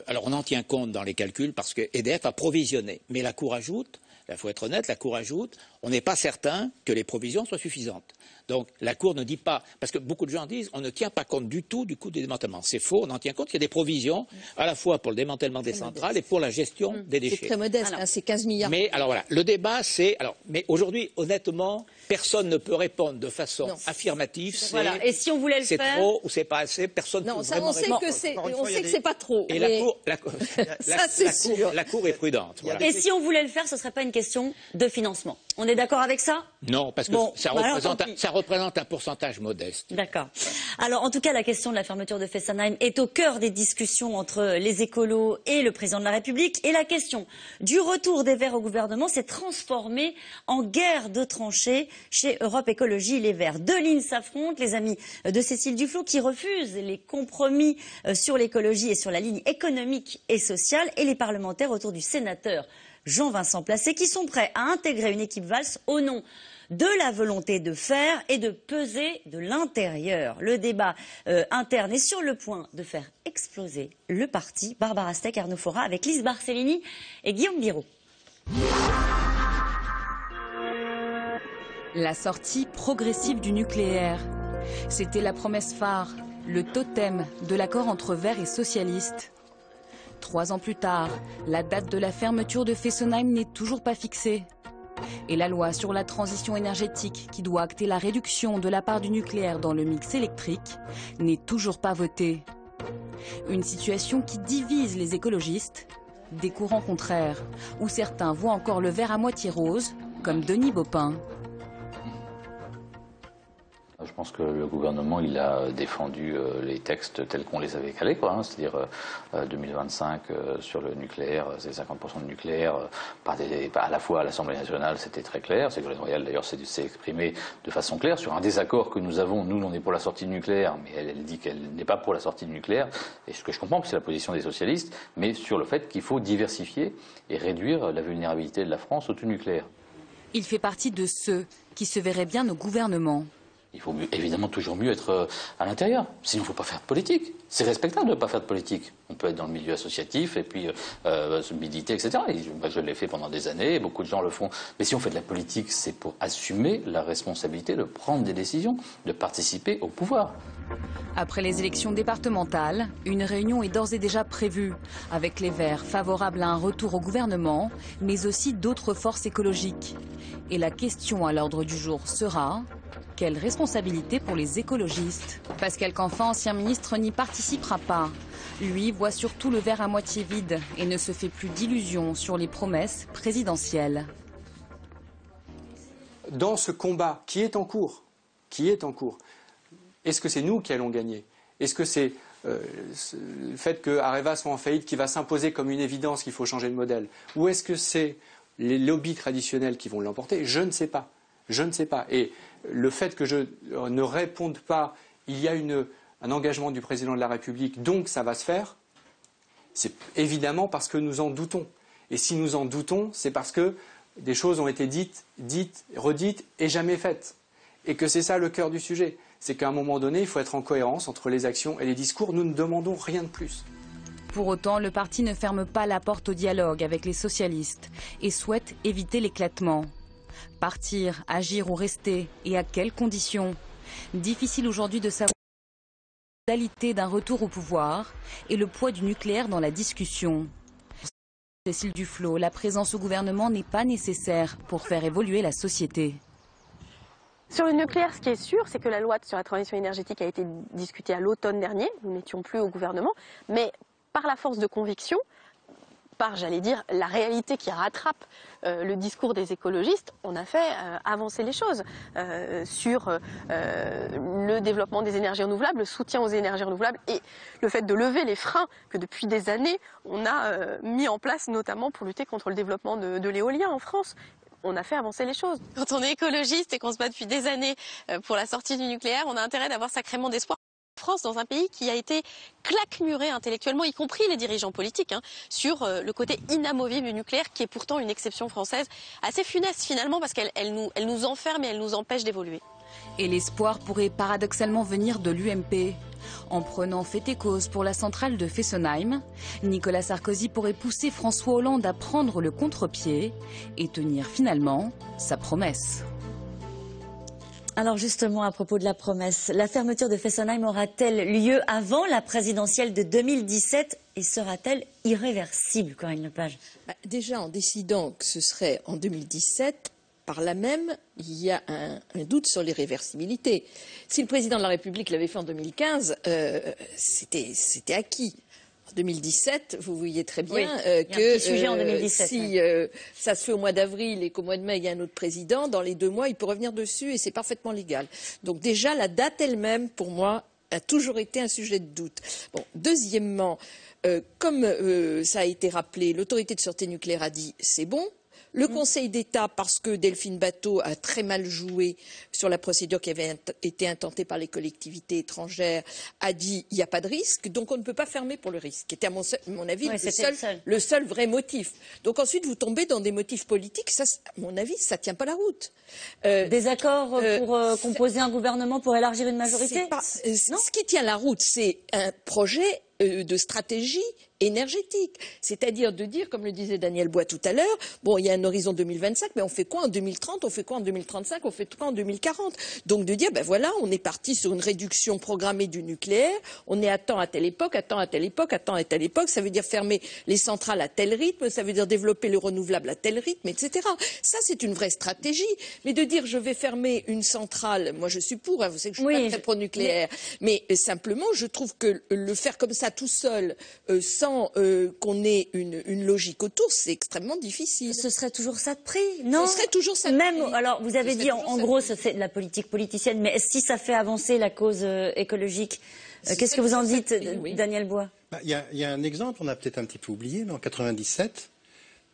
Alors on en tient compte dans les calculs parce que EDF a provisionné, mais la Cour ajoute. Il faut être honnête, la Cour ajoute, on n'est pas certain que les provisions soient suffisantes. Donc la Cour ne dit pas, parce que beaucoup de gens disent, on ne tient pas compte du tout du coût du démantèlement. C'est faux, on en tient compte, il y a des provisions à la fois pour le démantèlement des centrales et pour la gestion des déchets. C'est très modeste, c'est 15 milliards. Mais alors voilà, le débat c'est, mais aujourd'hui, honnêtement, personne ne peut répondre de façon affirmative. Voilà. Et si on voulait le faire, c'est trop ou c'est pas assez, personne ne peut vraiment répondre. On sait que c'est pas trop. Et la Cour est prudente. Voilà. Et si on voulait le faire, ce ne serait pas une question de financement? On est d'accord avec ça? Non, parce que ça représente un pourcentage modeste. D'accord. Alors, en tout cas, la question de la fermeture de Fessenheim est au cœur des discussions entre les écolos et le président de la République. Et la question du retour des Verts au gouvernement s'est transformée en guerre de tranchées chez Europe Écologie Les Verts. Deux lignes s'affrontent, les amis de Cécile Duflot qui refusent les compromis sur l'écologie et sur la ligne économique et sociale, et les parlementaires autour du sénateur Jean-Vincent Placé qui sont prêts à intégrer une équipe Valls au nom de la volonté de faire et de peser de l'intérieur. Le débat interne est sur le point de faire exploser le parti. Barbara Steck, Arnaud Fora avec Lise Barcellini et Guillaume Biron. La sortie progressive du nucléaire. C'était la promesse phare, le totem de l'accord entre Verts et socialistes. 3 ans plus tard, la date de la fermeture de Fessenheim n'est toujours pas fixée. Et la loi sur la transition énergétique, qui doit acter la réduction de la part du nucléaire dans le mix électrique, n'est toujours pas votée. Une situation qui divise les écologistes, des courants contraires, où certains voient encore le verre à moitié rose, comme Denis Baupin. Je pense que le gouvernement il a défendu les textes tels qu'on les avait calés, c'est-à-dire 2025 sur le nucléaire, c'est 50% de nucléaire, à la fois à l'Assemblée nationale c'était très clair, Ségolène Royal d'ailleurs s'est exprimé de façon claire sur un désaccord que nous avons, nous on est pour la sortie du nucléaire, mais elle dit qu'elle n'est pas pour la sortie du nucléaire, et ce que je comprends c'est la position des socialistes, mais sur le fait qu'il faut diversifier et réduire la vulnérabilité de la France au tout nucléaire. Il fait partie de ceux qui se verraient bien au gouvernement. Il faut évidemment toujours mieux être à l'intérieur, sinon il ne faut pas faire de politique. C'est respectable de ne pas faire de politique. On peut être dans le milieu associatif et puis se militer, etc. Et je l'ai fait pendant des années, et beaucoup de gens le font. Mais si on fait de la politique, c'est pour assumer la responsabilité de prendre des décisions, de participer au pouvoir. Après les élections départementales, une réunion est d'ores et déjà prévue, avec les Verts favorables à un retour au gouvernement, mais aussi d'autres forces écologiques. Et la question à l'ordre du jour sera... quelle responsabilité pour les écologistes? Pascal Canfin, ancien ministre, n'y participera pas. Lui voit surtout le verre à moitié vide et ne se fait plus d'illusions sur les promesses présidentielles. Dans ce combat qui est en cours, est-ce que c'est nous qui allons gagner? Est-ce que c'est le fait que Areva soit en faillite qui va s'imposer comme une évidence qu'il faut changer de modèle? Ou est-ce que c'est les lobbies traditionnels qui vont l'emporter? Je ne sais pas. Je ne sais pas. Et le fait que je ne réponde pas, il y a un engagement du président de la République, donc ça va se faire, c'est évidemment parce que nous en doutons. Et si nous en doutons, c'est parce que des choses ont été dites, redites et jamais faites. Et que c'est ça le cœur du sujet. C'est qu'à un moment donné, il faut être en cohérence entre les actions et les discours. Nous ne demandons rien de plus. Pour autant, le parti ne ferme pas la porte au dialogue avec les socialistes et souhaite éviter l'éclatement. Partir, agir ou rester, et à quelles conditions? Difficile aujourd'hui de savoir la modalité d'un retour au pouvoir et le poids du nucléaire dans la discussion. Cécile Duflot, la présence au gouvernement n'est pas nécessaire pour faire évoluer la société. Sur le nucléaire, ce qui est sûr, c'est que la loi sur la transition énergétique a été discutée à l'automne dernier. Nous n'étions plus au gouvernement, mais par la force de conviction, par, j'allais dire, la réalité qui rattrape le discours des écologistes, on a fait avancer les choses sur le développement des énergies renouvelables, le soutien aux énergies renouvelables et le fait de lever les freins que depuis des années on a mis en place, notamment pour lutter contre le développement de l'éolien en France. On a fait avancer les choses. Quand on est écologiste et qu'on se bat depuis des années pour la sortie du nucléaire, on a intérêt d'avoir sacrément d'espoir. France, dans un pays qui a été claquemuré intellectuellement, y compris les dirigeants politiques, sur le côté inamovible du nucléaire, qui est pourtant une exception française assez funeste finalement, parce qu'elle nous enferme et elle nous empêche d'évoluer. Et l'espoir pourrait paradoxalement venir de l'UMP. En prenant fait et cause pour la centrale de Fessenheim, Nicolas Sarkozy pourrait pousser François Hollande à prendre le contre-pied et tenir finalement sa promesse. Alors justement, à propos de la promesse, la fermeture de Fessenheim aura-t-elle lieu avant la présidentielle de 2017 et sera-t-elle irréversible, Corinne Lepage? Déjà, en décidant que ce serait en 2017, par là même, il y a un doute sur l'irréversibilité. Si le président de la République l'avait fait en 2015, c'était acquis. En 2017, vous voyez très bien Oui, il y a un petit sujet en 2017, si ça se fait au mois d'avril et qu'au mois de mai, il y a un autre président, dans les 2 mois, il peut revenir dessus et c'est parfaitement légal. Donc déjà, la date elle-même, pour moi, a toujours été un sujet de doute. Bon, deuxièmement, comme ça a été rappelé, l'autorité de sûreté nucléaire a dit c'est bon. Le Conseil d'État, parce que Delphine Batho a très mal joué sur la procédure qui avait été intentée par les collectivités étrangères, a dit il n'y a pas de risque, donc on ne peut pas fermer pour le risque, qui était à mon avis le seul vrai motif. Donc ensuite vous tombez dans des motifs politiques, ça, à mon avis, ça ne tient pas la route. Des accords pour composer un gouvernement pour élargir une majorité ce qui tient la route, c'est un projet de stratégie énergétique, c'est-à-dire de dire, comme le disait Daniel Bois tout à l'heure, bon, il y a un horizon 2025, mais on fait quoi en 2030, on fait quoi en 2035, on fait quoi en 2040 ? Donc de dire, ben voilà, on est parti sur une réduction programmée du nucléaire, on est à temps à telle époque, à temps à telle époque, à temps à telle époque, ça veut dire fermer les centrales à tel rythme, ça veut dire développer le renouvelable à tel rythme, etc. Ça, c'est une vraie stratégie, mais de dire, je vais fermer une centrale, moi je suis pour, hein, vous savez que je suis pas très pro-nucléaire, mais simplement, je trouve que le faire comme ça tout seul, sans qu'on ait une logique autour, c'est extrêmement difficile. Ce serait toujours ça de prix, non ? Ce serait toujours ça de prix. Alors, vous avez dit, en gros, c'est de la politique politicienne, mais si ça fait avancer la cause écologique, qu'est-ce que vous en dites, Daniel Bois ? Il y a un exemple, on a peut-être un petit peu oublié, mais en 1997,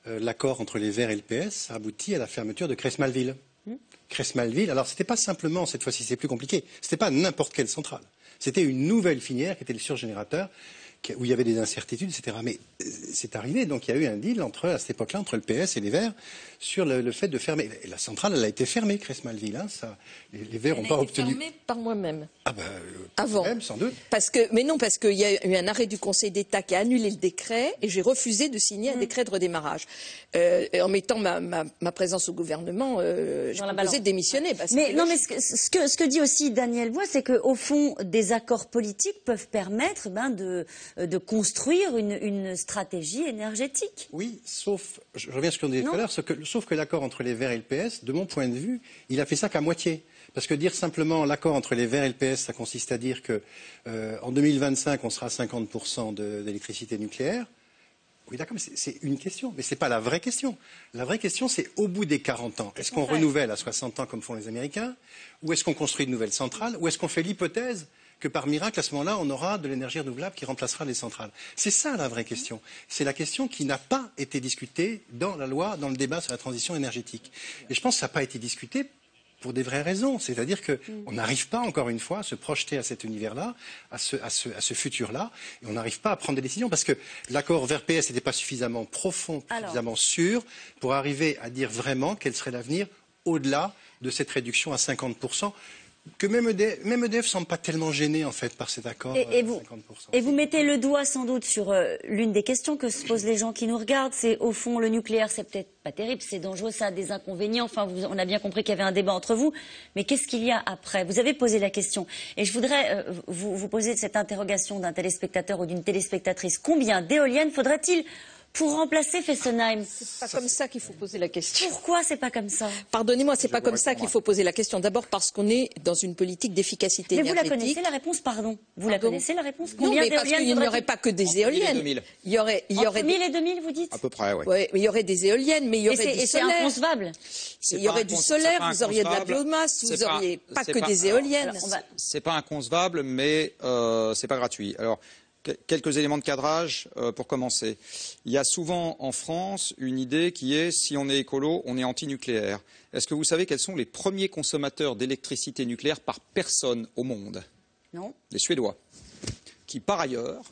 l'accord entre les Verts et le PS a abouti à la fermeture de Cressmalville. Cressmalville, alors c'était pas simplement, cette fois-ci c'est plus compliqué, c'était pas n'importe quelle centrale. C'était une nouvelle filière qui était le surgénérateur, où il y avait des incertitudes, etc. Mais c'est arrivé, donc il y a eu un deal à cette époque-là, entre le PS et les Verts, sur le fait de fermer. Et la centrale, elle a été fermée, Cressmalville. Hein, les Verts n'ont pas obtenu. Fermée par moi-même. Ah ben, avant. Même, sans doute. Mais non, parce qu'il y a eu un arrêt du Conseil d'État qui a annulé le décret, et j'ai refusé de signer un décret de redémarrage. En mettant ma présence au gouvernement, j'ai proposé de démissionner. Mais ce que dit aussi Daniel Bois, c'est qu'au fond, des accords politiques peuvent permettre de construire une stratégie énergétique. Oui, sauf, je reviens à ce qu'on disait tout à l'heure, sauf que l'accord entre les Verts et le PS, de mon point de vue, il a fait ça qu'à moitié. Parce que dire simplement l'accord entre les Verts et le PS, ça consiste à dire que en 2025, on sera à 50% d'électricité nucléaire. Oui, d'accord, mais c'est une question, mais ce n'est pas la vraie question. La vraie question, c'est au bout des 40 ans, est-ce qu'on renouvelle à 60 ans comme font les Américains, ou est-ce qu'on construit de nouvelles centrales, ou est-ce qu'on fait l'hypothèse que par miracle, à ce moment-là, on aura de l'énergie renouvelable qui remplacera les centrales. C'est ça la vraie question. C'est la question qui n'a pas été discutée dans la loi, dans le débat sur la transition énergétique. Et je pense que ça n'a pas été discuté pour des vraies raisons. C'est-à-dire qu'on n'arrive pas, encore une fois, à se projeter à cet univers-là, à ce futur-là, et on n'arrive pas à prendre des décisions parce que l'accord Vert-PS n'était pas suffisamment profond, suffisamment sûr pour arriver à dire vraiment quel serait l'avenir au-delà de cette réduction à 50%. Que même EDF ne semble pas tellement gêné en fait par cet accord. Et vous mettez le doigt sans doute sur l'une des questions que se posent les gens qui nous regardent, c'est au fond le nucléaire, c'est peut-être pas terrible, c'est dangereux, ça a des inconvénients, enfin on a bien compris qu'il y avait un débat entre vous, mais qu'est-ce qu'il y a après ? Vous avez posé la question et je voudrais vous poser cette interrogation d'un téléspectateur ou d'une téléspectatrice. Combien d'éoliennes faudrait-il pour remplacer Fessenheim? C'est pas comme ça qu'il faut poser la question. Pourquoi c'est pas comme ça? Pardonnez-moi, c'est pas comme ça qu'il faut poser la question. D'abord parce qu'on est dans une politique d'efficacité énergétique. Mais vous la connaissez la réponse, pardon. Vous la connaissez la réponse? Non, mais parce qu'il n'y aurait pas que des éoliennes. Il y aurait entre 1000 et 2000, vous dites? À peu près, oui. Ouais, mais il y aurait des éoliennes, mais il y aurait du solaire. Et c'est inconcevable. Il y aurait du solaire, vous auriez de la biomasse, vous n'auriez pas que des éoliennes. C'est pas inconcevable, mais c'est pas gratuit. Alors, quelques éléments de cadrage pour commencer. Il y a souvent en France une idée qui est si on est écolo, on est anti-nucléaire. Est-ce que vous savez quels sont les premiers consommateurs d'électricité nucléaire par personne au monde? Non. Les Suédois, qui par ailleurs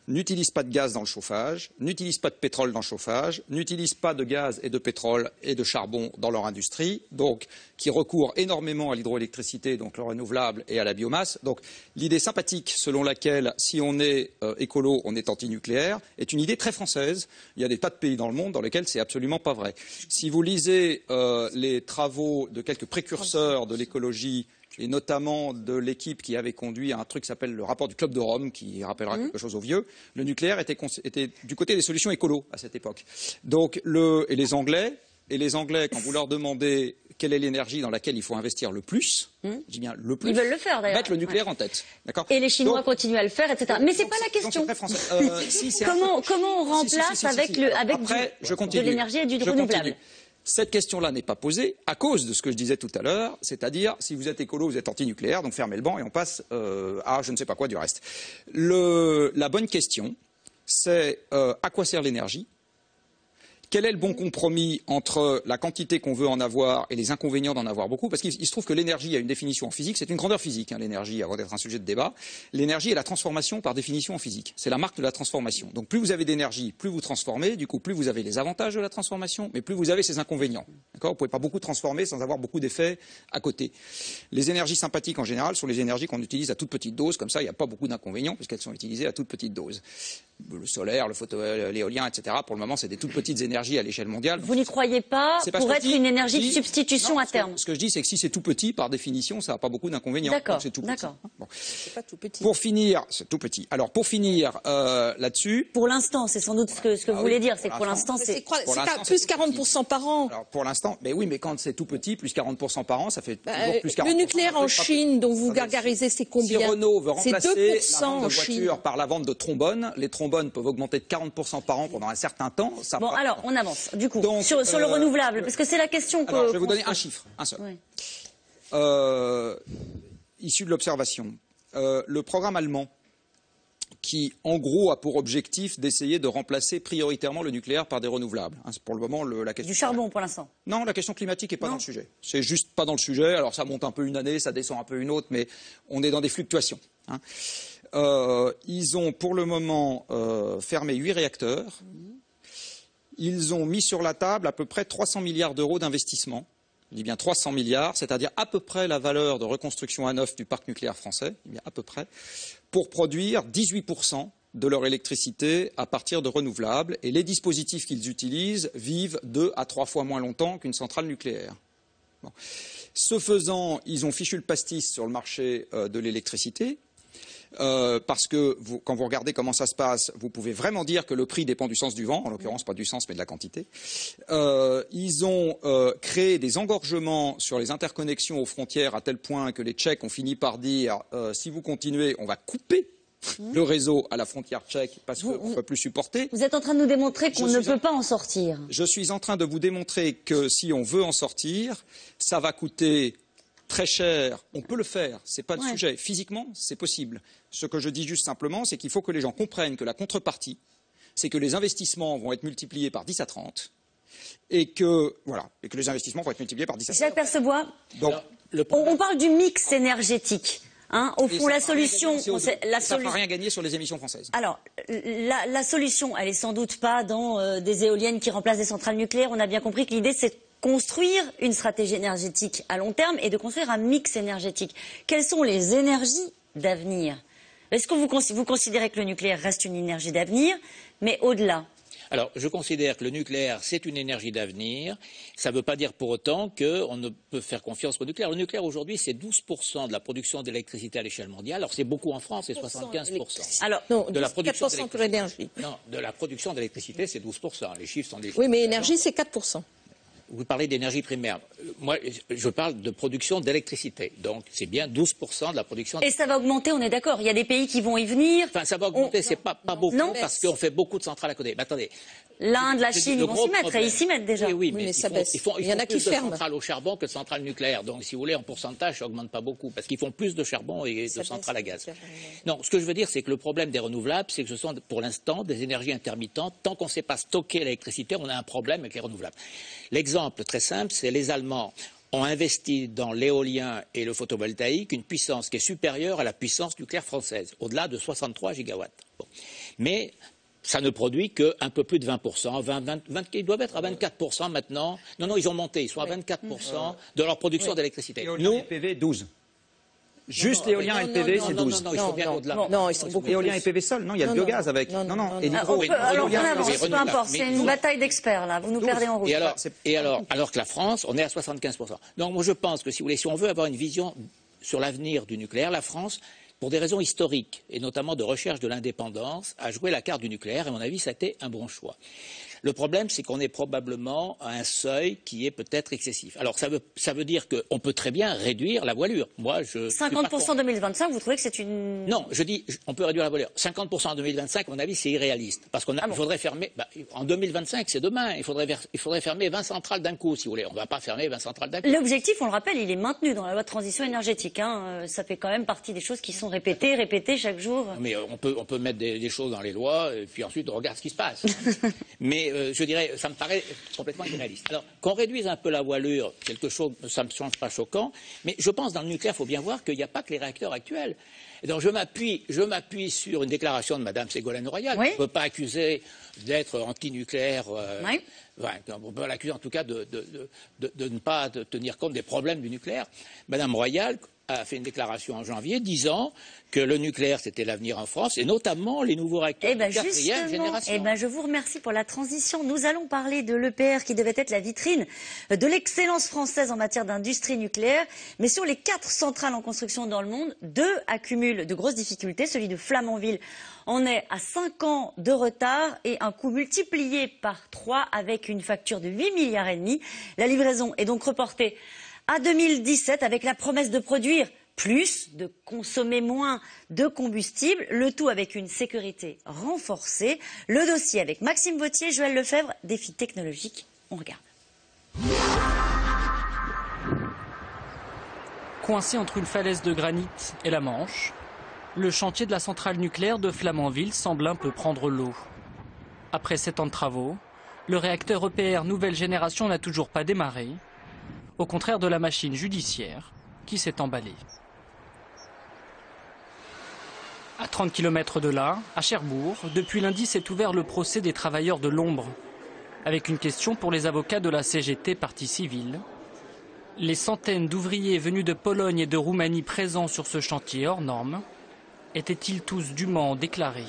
n'utilisent pas de gaz dans le chauffage, n'utilisent pas de pétrole dans le chauffage, n'utilisent pas de gaz et de pétrole et de charbon dans leur industrie, donc qui recourent énormément à l'hydroélectricité, donc le renouvelable, et à la biomasse. Donc l'idée sympathique selon laquelle si on est écolo, on est anti-nucléaire, est une idée très française. Il y a des tas de pays dans le monde dans lesquels c'est absolument pas vrai. Si vous lisez les travaux de quelques précurseurs de l'écologie, et notamment de l'équipe qui avait conduit à un truc qui s'appelle le rapport du Club de Rome, qui rappellera quelque chose aux vieux, le nucléaire était du côté des solutions écolo à cette époque. Donc, et les Anglais, quand vous leur demandez quelle est l'énergie dans laquelle il faut investir le plus, je dis bien le plus, ils veulent le faire d'ailleurs. Mettre le nucléaire en tête. D'accord. Et les Chinois continuent à le faire, etc. Mais c'est pas la question. Comment on remplace avec de l'énergie et du renouvelable? Cette question-là n'est pas posée à cause de ce que je disais tout à l'heure, c'est-à-dire si vous êtes écolo, vous êtes anti-nucléaire, donc fermez le banc et on passe à je ne sais pas quoi du reste. La bonne question, c'est à quoi sert l'énergie? Quel est le bon compromis entre la quantité qu'on veut en avoir et les inconvénients d'en avoir beaucoup? Parce qu'il se trouve que l'énergie a une définition en physique, c'est une grandeur physique, hein, l'énergie, avant d'être un sujet de débat. L'énergie est la transformation par définition en physique. C'est la marque de la transformation. Donc plus vous avez d'énergie, plus vous transformez, du coup plus vous avez les avantages de la transformation, mais plus vous avez ses inconvénients. Vous ne pouvez pas beaucoup transformer sans avoir beaucoup d'effets à côté. Les énergies sympathiques en général sont les énergies qu'on utilise à toute petite dose, comme ça il n'y a pas beaucoup d'inconvénients puisqu'elles sont utilisées à toute petite dose. Le solaire, l'éolien, etc. Pour le moment, c'est des toutes petites énergies à l'échelle mondiale. Vous n'y croyez pas pour être une énergie de substitution à terme? Ce que je dis, c'est que si c'est tout petit, par définition, ça n'a pas beaucoup d'inconvénients. D'accord. C'est tout petit. Bon. C'est pas tout petit. Pour finir, c'est tout petit. Alors, pour finir là-dessus. Pour l'instant, c'est sans doute ce que vous voulez dire. C'est que pour l'instant, c'est plus 40% par an. Alors, pour l'instant, mais oui, mais quand c'est tout petit, plus 40% par an, ça fait toujours plus 40%. Le nucléaire en Chine, dont vous gargarisez, c'est combien? Si Renault veut remplacer la vente de Chine. voitures par la vente de trombones, les trombones peuvent augmenter de 40% par an pendant un certain temps. Bon, alors, on avance. Du coup, sur le renouvelable, parce que c'est la question que... Alors, je vais vous donner un chiffre, un seul. Oui. Issu de l'observation. Le programme allemand, qui, en gros, a pour objectif d'essayer de remplacer prioritairement le nucléaire par des renouvelables. Hein, c'est pour le moment la question... Du charbon, pour l'instant? Non, la question climatique n'est pas dans le sujet. C'est juste pas dans le sujet. Alors, ça monte un peu une année, ça descend un peu une autre, mais on est dans des fluctuations. Hein. Ils ont, pour le moment, fermé 8 réacteurs. Ils ont mis sur la table à peu près 300 milliards d'euros d'investissement. Je dis bien 300 milliards, c'est-à-dire à peu près la valeur de reconstruction à neuf du parc nucléaire français, à peu près, pour produire 18% de leur électricité à partir de renouvelables. Et les dispositifs qu'ils utilisent vivent 2 à 3 fois moins longtemps qu'une centrale nucléaire. Bon. Ce faisant, ils ont fichu le pastis sur le marché de l'électricité. Parce que quand vous regardez comment ça se passe, vous pouvez vraiment dire que le prix dépend du sens du vent, en l'occurrence pas du sens mais de la quantité. Ils ont créé des engorgements sur les interconnexions aux frontières à tel point que les Tchèques ont fini par dire si vous continuez, on va couper le réseau à la frontière tchèque parce qu'on ne peut plus supporter. Vous êtes en train de nous démontrer qu'on ne peut pas en sortir. Je suis en train de vous démontrer que si on veut en sortir, ça va coûter très cher, on peut le faire, ce n'est pas le sujet. Physiquement, c'est possible. Ce que je dis juste simplement, c'est qu'il faut que les gens comprennent que la contrepartie, c'est que les investissements vont être multipliés par 10 à 30 et que les investissements vont être multipliés par 10 à 30. Jacques Percebois, on parle du mix énergétique. Hein, au fond, la solution, ça ne fera rien gagner sur les émissions françaises. Alors, la solution, elle est sans doute pas dans des éoliennes qui remplacent des centrales nucléaires. On a bien compris que l'idée, c'est construire une stratégie énergétique à long terme et de construire un mix énergétique. Quelles sont les énergies d'avenir? Est-ce que vous considérez que le nucléaire reste une énergie d'avenir, mais au-delà? Alors, je considère que le nucléaire, c'est une énergie d'avenir. Ça ne veut pas dire pour autant qu'on ne peut faire confiance qu'au nucléaire. Le nucléaire, aujourd'hui, c'est 12% de la production d'électricité à l'échelle mondiale. Alors, c'est beaucoup en France, c'est 75%. Alors, non, de la production 4% pour l'énergie. Non, de la production d'électricité, c'est 12%. Les chiffres sont des chiffres. Oui, mais énergie, c'est 4%. Vous parlez d'énergie primaire. Moi, je parle de production d'électricité. Donc, c'est bien 12% de la production. Et ça va augmenter, on est d'accord. Il y a des pays qui vont y venir. Enfin, ça va augmenter, c'est pas beaucoup, parce qu'on fait beaucoup de centrales à côté. Mais attendez. L'Inde, la Chine, ils vont s'y mettre, et ils s'y mettent déjà. Oui, mais ça baisse. Ils font il y en a qui plus de ferment. centrales au charbon que de centrales nucléaires. Donc, si vous voulez, en pourcentage, ça augmente pas beaucoup, parce qu'ils font plus de charbon et de centrales à gaz. Non, ce que je veux dire, c'est que le problème des renouvelables, c'est que ce sont, pour l'instant, des énergies intermittentes. Tant qu'on ne sait pas stocker l'électricité, on a un problème avec les renouvelables. L'exemple très simple, c'est les Allemands ont investi dans l'éolien et le photovoltaïque une puissance qui est supérieure à la puissance nucléaire française, au-delà de 63 gigawatts. Bon. Mais ça ne produit qu'un peu plus de 20%. Ils doivent être à 24% maintenant. Non, ils ont monté. Ils sont à 24% de leur production d'électricité. Éolien et PV, 12. Juste l'éolien et le PV, c'est 12. Non, il faut bien au-delà. Non, ils sont beaucoup plus. Éolien et PV seul, non, il y a le biogaz avec. Non. Alors, on avance, peu importe. C'est une bataille d'experts, là. Vous nous perdez en route. Et alors que la France, on est à 75%. Donc, moi, je pense que, si vous voulez, si on veut avoir une vision sur l'avenir du nucléaire, la France, pour des raisons historiques, et notamment de recherche de l'indépendance, a joué la carte du nucléaire, et à mon avis, ça a été un bon choix. Le problème, c'est qu'on est probablement à un seuil qui est peut-être excessif. Alors, ça veut dire qu'on peut très bien réduire la voilure. Moi, 50% en 2025, vous trouvez que c'est une... Non, je dis, on peut réduire la voilure. 50% en 2025, à mon avis, c'est irréaliste. Parce qu'il faudrait fermer... en 2025, c'est demain. Il faudrait fermer 20 centrales d'un coup, si vous voulez. On ne va pas fermer 20 centrales d'un coup. L'objectif, on le rappelle, il est maintenu dans la loi de transition énergétique. Ça fait quand même partie des choses qui sont répétées chaque jour. Mais on peut mettre des choses dans les lois, et puis ensuite on regarde ce qui se passe. Mais je dirais, ça me paraît complètement irréaliste. Alors, qu'on réduise un peu la voilure, quelque chose, ça ne me semble pas choquant, mais je pense dans le nucléaire, il faut bien voir qu'il n'y a pas que les réacteurs actuels. Et donc je m'appuie sur une déclaration de Mme Ségolène Royal, qu'on ne peut pas accuser d'être anti-nucléaire. On peut l'accuser en tout cas de ne pas tenir compte des problèmes du nucléaire. Mme Royal a fait une déclaration en janvier disant que le nucléaire c'était l'avenir en France et notamment les nouveaux réacteurs de quatrième génération. Je vous remercie pour la transition. Nous allons parler de l'EPR qui devait être la vitrine de l'excellence française en matière d'industrie nucléaire. Mais sur les 4 centrales en construction dans le monde, 2 accumulent de grosses difficultés. Celui de Flamanville en est à 5 ans de retard et un coût multiplié par 3 avec une facture de 8,5 milliards. La livraison est donc reportée à 2017 avec la promesse de produire plus, de consommer moins de combustible, le tout avec une sécurité renforcée. Le dossier avec Maxime Vauthier, Joël Lefebvre, défi technologique. On regarde. Coincé entre une falaise de granit et la Manche, le chantier de la centrale nucléaire de Flamanville semble un peu prendre l'eau. Après 7 ans de travaux, le réacteur EPR nouvelle génération n'a toujours pas démarré, au contraire de la machine judiciaire qui s'est emballée. À 30 km de là, à Cherbourg, depuis lundi s'est ouvert le procès des travailleurs de l'ombre, avec une question pour les avocats de la CGT partie civile. Les centaines d'ouvriers venus de Pologne et de Roumanie présents sur ce chantier hors norme étaient-ils tous dûment déclarés ?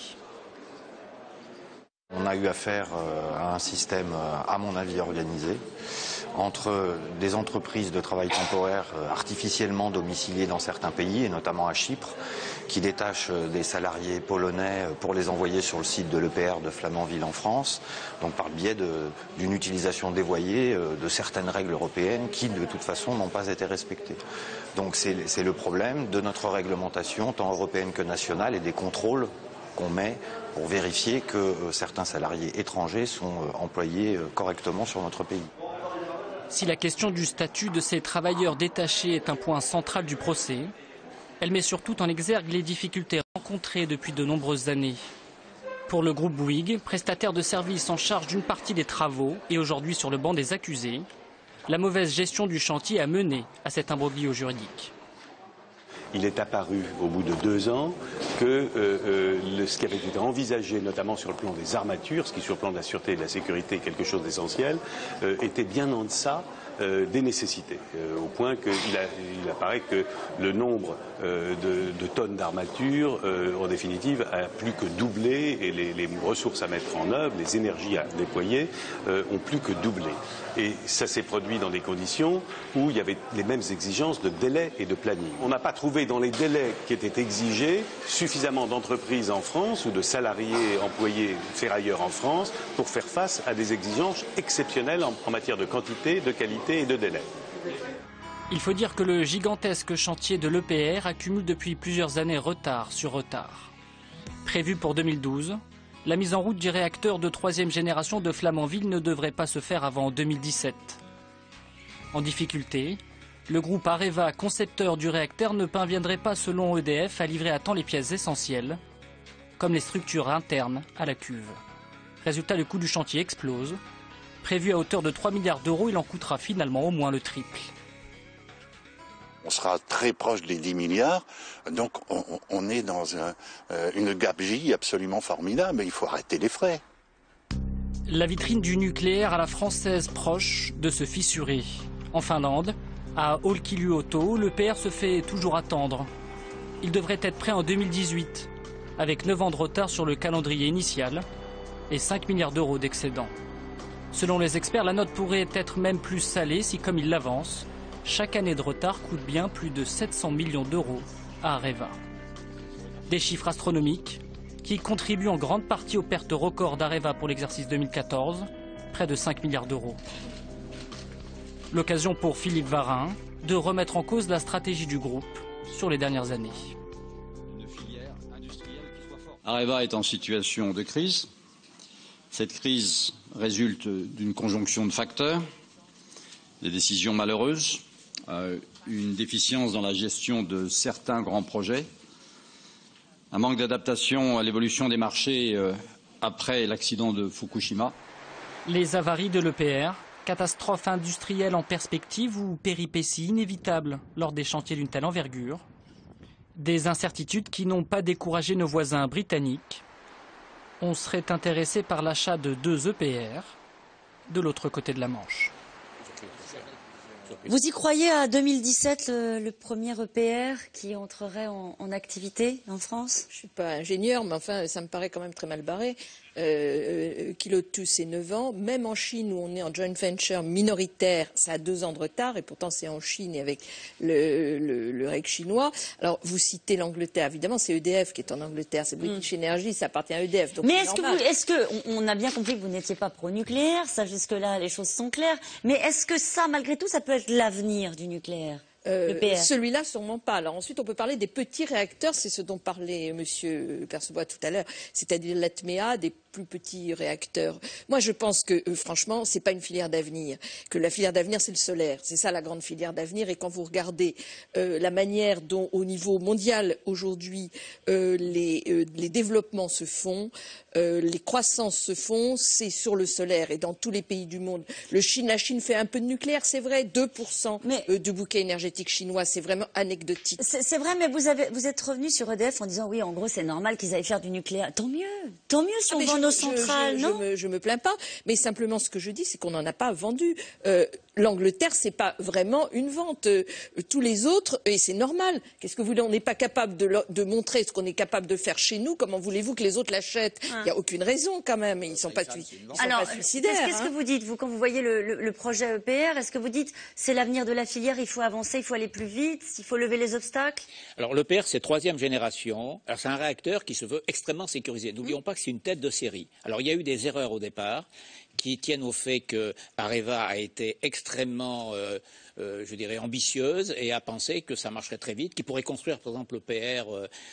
On a eu affaire à un système, à mon avis, organisé, entre des entreprises de travail temporaire artificiellement domiciliées dans certains pays, et notamment à Chypre, qui détachent des salariés polonais pour les envoyer sur le site de l'EPR de Flamanville en France, donc par le biais d'une utilisation dévoyée de certaines règles européennes qui, de toute façon, n'ont pas été respectées. Donc c'est le problème de notre réglementation, tant européenne que nationale, et des contrôles qu'on met pour vérifier que certains salariés étrangers sont employés correctement sur notre pays. Si la question du statut de ces travailleurs détachés est un point central du procès, elle met surtout en exergue les difficultés rencontrées depuis de nombreuses années. Pour le groupe Bouygues, prestataire de services en charge d'une partie des travaux et aujourd'hui sur le banc des accusés, la mauvaise gestion du chantier a mené à cet imbroglio juridique. Il est apparu au bout de 2 ans que ce qui avait été envisagé, notamment sur le plan des armatures, ce qui sur le plan de la sûreté et de la sécurité est quelque chose d'essentiel, était bien en deçà des nécessités, au point qu'il apparaît que le nombre de tonnes d'armature, en définitive, a plus que doublé et les ressources à mettre en œuvre, les énergies à déployer, ont plus que doublé. Et ça s'est produit dans des conditions où il y avait les mêmes exigences de délai et de planning. On n'a pas trouvé dans les délais qui étaient exigés suffisamment d'entreprises en France ou de salariés employés ferrailleurs en France pour faire face à des exigences exceptionnelles en matière de quantité, de qualité et de délai. Il faut dire que le gigantesque chantier de l'EPR accumule depuis plusieurs années retard sur retard. Prévu pour 2012, la mise en route du réacteur de 3e génération de Flamanville ne devrait pas se faire avant 2017. En difficulté, le groupe Areva, concepteur du réacteur, ne parviendrait pas, selon EDF, à livrer à temps les pièces essentielles, comme les structures internes à la cuve. Résultat, le coût du chantier explose. Prévu à hauteur de 3 milliards d'euros, il en coûtera finalement au moins le triple. On sera très proche des 10 milliards, donc on est dans une gabegie absolument formidable, mais il faut arrêter les frais. La vitrine du nucléaire à la française proche de se fissurer. En Finlande, à Olkiluoto, l'EPR se fait toujours attendre. Il devrait être prêt en 2018, avec 9 ans de retard sur le calendrier initial et 5 milliards d'euros d'excédent. Selon les experts, la note pourrait être même plus salée si, comme il l'avance, chaque année de retard coûte bien plus de 700 millions d'euros à Areva. Des chiffres astronomiques qui contribuent en grande partie aux pertes records d'Areva pour l'exercice 2014, près de 5 milliards d'euros. L'occasion pour Philippe Varin de remettre en cause la stratégie du groupe sur les dernières années. Areva est en situation de crise. Cette crise résulte d'une conjonction de facteurs, des décisions malheureuses, une déficience dans la gestion de certains grands projets, un manque d'adaptation à l'évolution des marchés après l'accident de Fukushima. Les avaries de l'EPR, catastrophe industrielle en perspective ou péripéties inévitables lors des chantiers d'une telle envergure. Des incertitudes qui n'ont pas découragé nos voisins britanniques. On serait intéressé par l'achat de 2 EPR de l'autre côté de la Manche. Vous y croyez à 2017, le premier EPR qui entrerait en activité en France? Je ne suis pas ingénieur, mais enfin, ça me paraît quand même très mal barré. Kilotus, c'est 9 ans. Même en Chine, où on est en joint venture minoritaire, ça a 2 ans de retard, et pourtant c'est en Chine et avec le REC chinois. Alors, vous citez l'Angleterre, évidemment, c'est EDF qui est en Angleterre, c'est British Energy, ça appartient à EDF. Donc mais on a bien compris que vous n'étiez pas pro-nucléaire, ça jusque-là, les choses sont claires. Mais est-ce que ça, malgré tout, ça peut être l'avenir du nucléaire? Celui-là, sûrement pas. Alors ensuite, on peut parler des petits réacteurs, c'est ce dont parlait Monsieur Percebois tout à l'heure, c'est-à-dire l'ATMEA, des plus petits réacteurs. Moi, je pense que, franchement, c'est pas une filière d'avenir. Que la filière d'avenir, c'est le solaire. C'est ça la grande filière d'avenir. Et quand vous regardez la manière dont, au niveau mondial, aujourd'hui, les développements se font, les croissances se font, c'est sur le solaire. Et dans tous les pays du monde, la Chine fait un peu de nucléaire, c'est vrai, 2% du bouquet énergétique chinois, c'est vraiment anecdotique. C'est vrai, mais vous êtes revenu sur EDF en disant oui, en gros, c'est normal qu'ils aillent faire du nucléaire. Tant mieux si on vend nos centrales, non? Je me plains pas, mais simplement ce que je dis, c'est qu'on n'en a pas vendu. L'Angleterre, c'est pas vraiment une vente. Tous les autres, et c'est normal. Qu'est-ce que vous voulez? On n'est pas capable de montrer ce qu'on est capable de faire chez nous. Comment voulez-vous que les autres l'achètent? Il n'y a aucune raison quand même. Ils ne sont pas suicidaires. Qu'est-ce que vous dites, vous, quand vous voyez le projet EPR? Est-ce que vous dites c'est l'avenir de la filière, il faut avancer, il faut aller plus vite, il faut lever les obstacles? Alors l'EPR, c'est 3e génération. Alors c'est un réacteur qui se veut extrêmement sécurisé. N'oublions pas que c'est une tête de série. Alors il y a eu des erreurs au départ qui tiennent au fait que Areva a été extrêmement, je dirais, ambitieuse et a pensé que ça marcherait très vite, qu'il pourrait construire, par exemple, l'EPR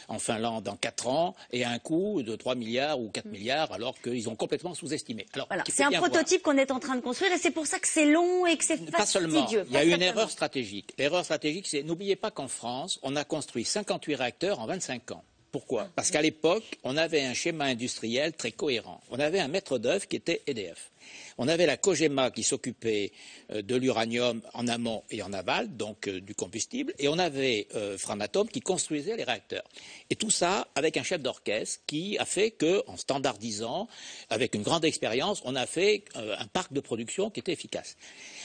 en Finlande en 4 ans et à un coût de 3 milliards ou 4 milliards, alors qu'ils ont complètement sous-estimé. Alors, voilà, c'est un prototype qu'on est en train de construire et c'est pour ça que c'est long et que c'est fastidieux. Pas seulement. Il y a eu une erreur stratégique. L'erreur stratégique, c'est, n'oubliez pas qu'en France, on a construit 58 réacteurs en 25 ans. Pourquoi? Parce qu'à l'époque, on avait un schéma industriel très cohérent. On avait un maître d'œuvre qui était EDF. On avait la Cogema qui s'occupait de l'uranium en amont et en aval, donc du combustible, et on avait Framatome qui construisait les réacteurs. Et tout ça avec un chef d'orchestre qui a fait qu'en standardisant, avec une grande expérience, on a fait un parc de production qui était efficace.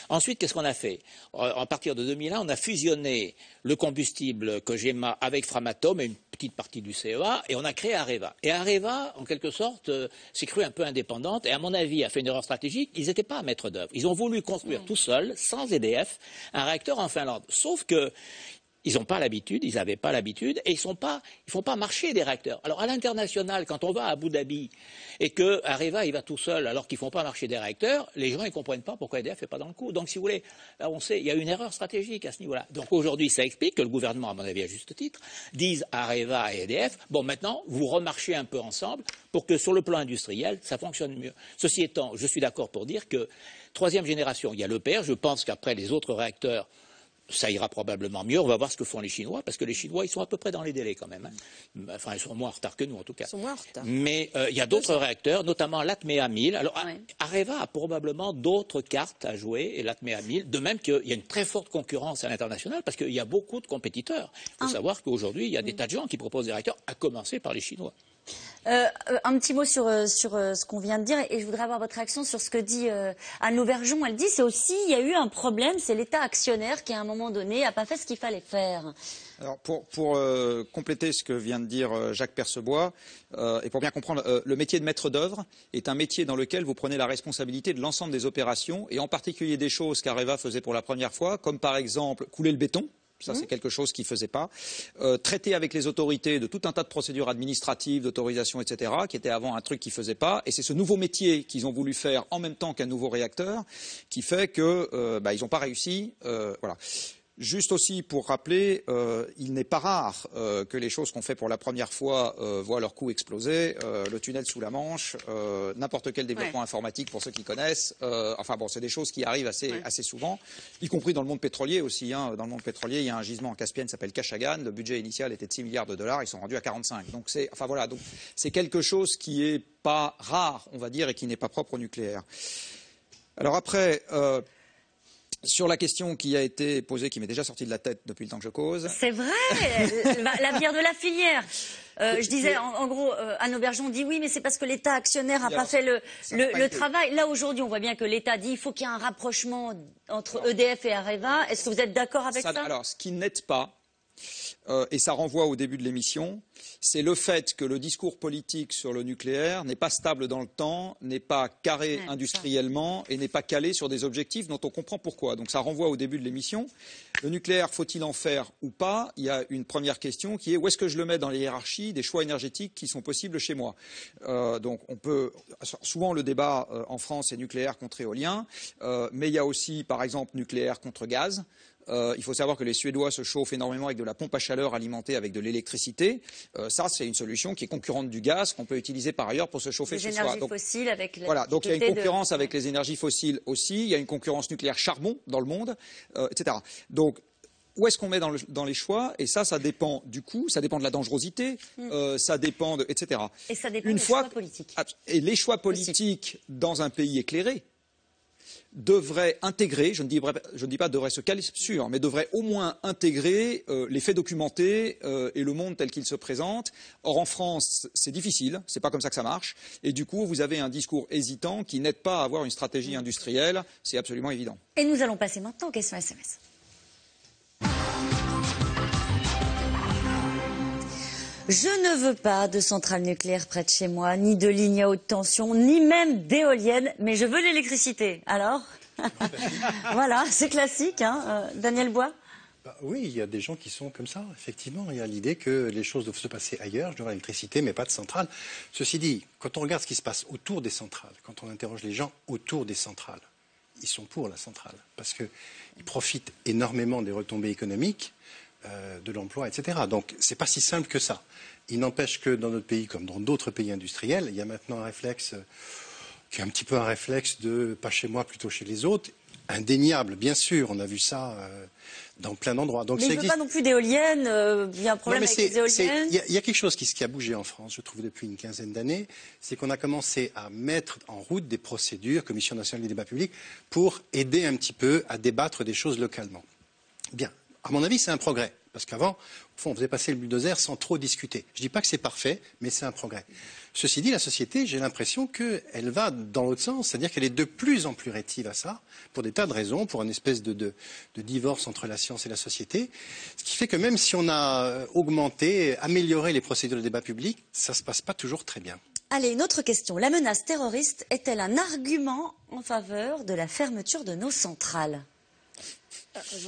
Ensuite, qu'est-ce qu'on a fait? À partir de 2001, on a fusionné le combustible Cogema avec Framatome et une petite partie du CEA, et on a créé Areva. Et Areva, en quelque sorte, s'est crue un peu indépendante, et à mon avis, a fait une erreur stratégique. Ils n'étaient pas maîtres d'œuvre. Ils ont voulu construire tout seuls, sans EDF, un réacteur en Finlande. Sauf que ils n'ont pas l'habitude, ils n'avaient pas l'habitude, et ils font pas marcher des réacteurs. Alors à l'international, quand on va à Abu Dhabi et que Areva il va tout seul alors qu'ils font pas marcher des réacteurs, les gens ne comprennent pas pourquoi EDF n'est pas dans le coup. Donc si vous voulez, là on sait, il y a une erreur stratégique à ce niveau-là. Donc aujourd'hui, ça explique que le gouvernement, à mon avis à juste titre, dise à Areva et EDF, bon maintenant vous remarchez un peu ensemble pour que sur le plan industriel, ça fonctionne mieux. Ceci étant, je suis d'accord pour dire que 3e génération, il y a l'EPR, je pense qu'après les autres réacteurs, ça ira probablement mieux. On va voir ce que font les Chinois, parce que les Chinois, ils sont à peu près dans les délais quand même. Enfin, ils sont moins en retard que nous, en tout cas. Ils sont moins en retard. Mais il y a d'autres réacteurs, notamment l'ATMEA 1000. Alors, Areva a probablement d'autres cartes à jouer, et l'ATMEA 1000, de même qu'il y a une très forte concurrence à l'international, parce qu'il y a beaucoup de compétiteurs. Il faut savoir qu'aujourd'hui, il y a des tas de gens qui proposent des réacteurs, à commencer par les Chinois. Un petit mot sur ce qu'on vient de dire, et je voudrais avoir votre réaction sur ce que dit Anne Lauvergeon. Elle dit c'est aussi, il y a eu un problème, c'est l'État actionnaire qui à un moment donné n'a pas fait ce qu'il fallait faire. Alors pour compléter ce que vient de dire Jacques Percebois, et pour bien comprendre, le métier de maître d'œuvre est un métier dans lequel vous prenez la responsabilité de l'ensemble des opérations, et en particulier des choses qu'Areva faisait pour la première fois, comme par exemple couler le béton. Ça, c'est quelque chose qu'ils ne faisaient pas. Traiter avec les autorités de tout un tas de procédures administratives, d'autorisation, etc., qui était avant un truc qu'ils ne faisaient pas. Et c'est ce nouveau métier qu'ils ont voulu faire en même temps qu'un nouveau réacteur qui fait qu'ils n'ont pas réussi. Voilà. Juste aussi pour rappeler, il n'est pas rare que les choses qu'on fait pour la première fois voient leur coût exploser. Le tunnel sous la Manche, n'importe quel développement informatique pour ceux qui connaissent. Enfin bon, c'est des choses qui arrivent assez souvent, y compris dans le monde pétrolier aussi. Hein. Dans le monde pétrolier, il y a un gisement en Caspienne qui s'appelle Kashagan. Le budget initial était de 6 milliards de dollars, ils sont rendus à 45. Donc c'est quelque chose qui est pas rare, on va dire, et qui n'est pas propre au nucléaire. Alors après. Sur la question qui a été posée, qui m'est déjà sortie de la tête depuis le temps que je cause. C'est vrai, l'avenir de la filière. Je disais, en gros, Anne Aubergeon dit oui, mais c'est parce que l'État actionnaire n'a pas fait le travail. Là, aujourd'hui, on voit bien que l'État dit il faut qu'il y ait un rapprochement entre EDF et Areva. Est-ce que vous êtes d'accord avec ça? Alors, ce qui n'aide pas, et ça renvoie au début de l'émission, c'est le fait que le discours politique sur le nucléaire n'est pas stable dans le temps, n'est pas carré industriellement et n'est pas calé sur des objectifs dont on comprend pourquoi. Donc ça renvoie au début de l'émission. Le nucléaire, faut-il en faire ou pas? Il y a une première question qui est où est-ce que je le mets dans les hiérarchies des choix énergétiques qui sont possibles chez moi? Donc on peut souvent le débat en France c'est nucléaire contre éolien, mais il y a aussi par exemple nucléaire contre gaz. Il faut savoir que les Suédois se chauffent énormément avec de la pompe à chaleur alimentée avec de l'électricité. Ça, c'est une solution qui est concurrente du gaz qu'on peut utiliser par ailleurs pour se chauffer chez soi. Les énergies fossiles avec voilà, donc il y a une concurrence avec les énergies fossiles aussi. Il y a une concurrence nucléaire charbon dans le monde, etc. Donc où est-ce qu'on met dans les choix? Et ça dépend du coût, ça dépend de la dangerosité, ça dépend etc. Et ça dépend des choix politiques. Et les choix politiques dans un pays éclairé devrait intégrer, je ne dis pas devrait se caler sur, mais devrait au moins intégrer les faits documentés et le monde tel qu'il se présente. Or en France, c'est difficile, c'est pas comme ça que ça marche, et du coup vous avez un discours hésitant qui n'aide pas à avoir une stratégie industrielle, c'est absolument évident. Et nous allons passer maintenant aux questions SMS. Je ne veux pas de centrale nucléaire près de chez moi, ni de lignes à haute tension, ni même d'éoliennes, mais je veux l'électricité. Alors voilà, c'est classique, hein, Daniel Bois. Oui, il y a des gens qui sont comme ça, effectivement. Il y a l'idée que les choses doivent se passer ailleurs, je dois l'électricité, mais pas de centrale. Ceci dit, quand on regarde ce qui se passe autour des centrales, quand on interroge les gens autour des centrales, ils sont pour la centrale, parce qu'ils profitent énormément des retombées économiques, de l'emploi, etc. Donc, ce n'est pas si simple que ça. Il n'empêche que dans notre pays, comme dans d'autres pays industriels, il y a maintenant un réflexe qui est un petit peu un réflexe de pas chez moi, plutôt chez les autres. Indéniable, bien sûr, on a vu ça dans plein d'endroits. Donc, mais il ne veut pas non plus d'éoliennes, il y a un problème avec les éoliennes. Il y a quelque chose qui a bougé en France, je trouve, depuis une quinzaine d'années, c'est qu'on a commencé à mettre en route des procédures, Commission nationale du débat public, pour aider un petit peu à débattre des choses localement. Bien. À mon avis, c'est un progrès, parce qu'avant, au fond, on faisait passer le bulldozer sans trop discuter. Je ne dis pas que c'est parfait, mais c'est un progrès. Ceci dit, la société, j'ai l'impression qu'elle va dans l'autre sens, c'est-à-dire qu'elle est de plus en plus rétive à ça, pour des tas de raisons, pour une espèce de divorce entre la science et la société, ce qui fait que même si on a augmenté, amélioré les procédures de débat public, ça ne se passe pas toujours très bien. Allez, une autre question. La menace terroriste est-elle un argument en faveur de la fermeture de nos centrales ?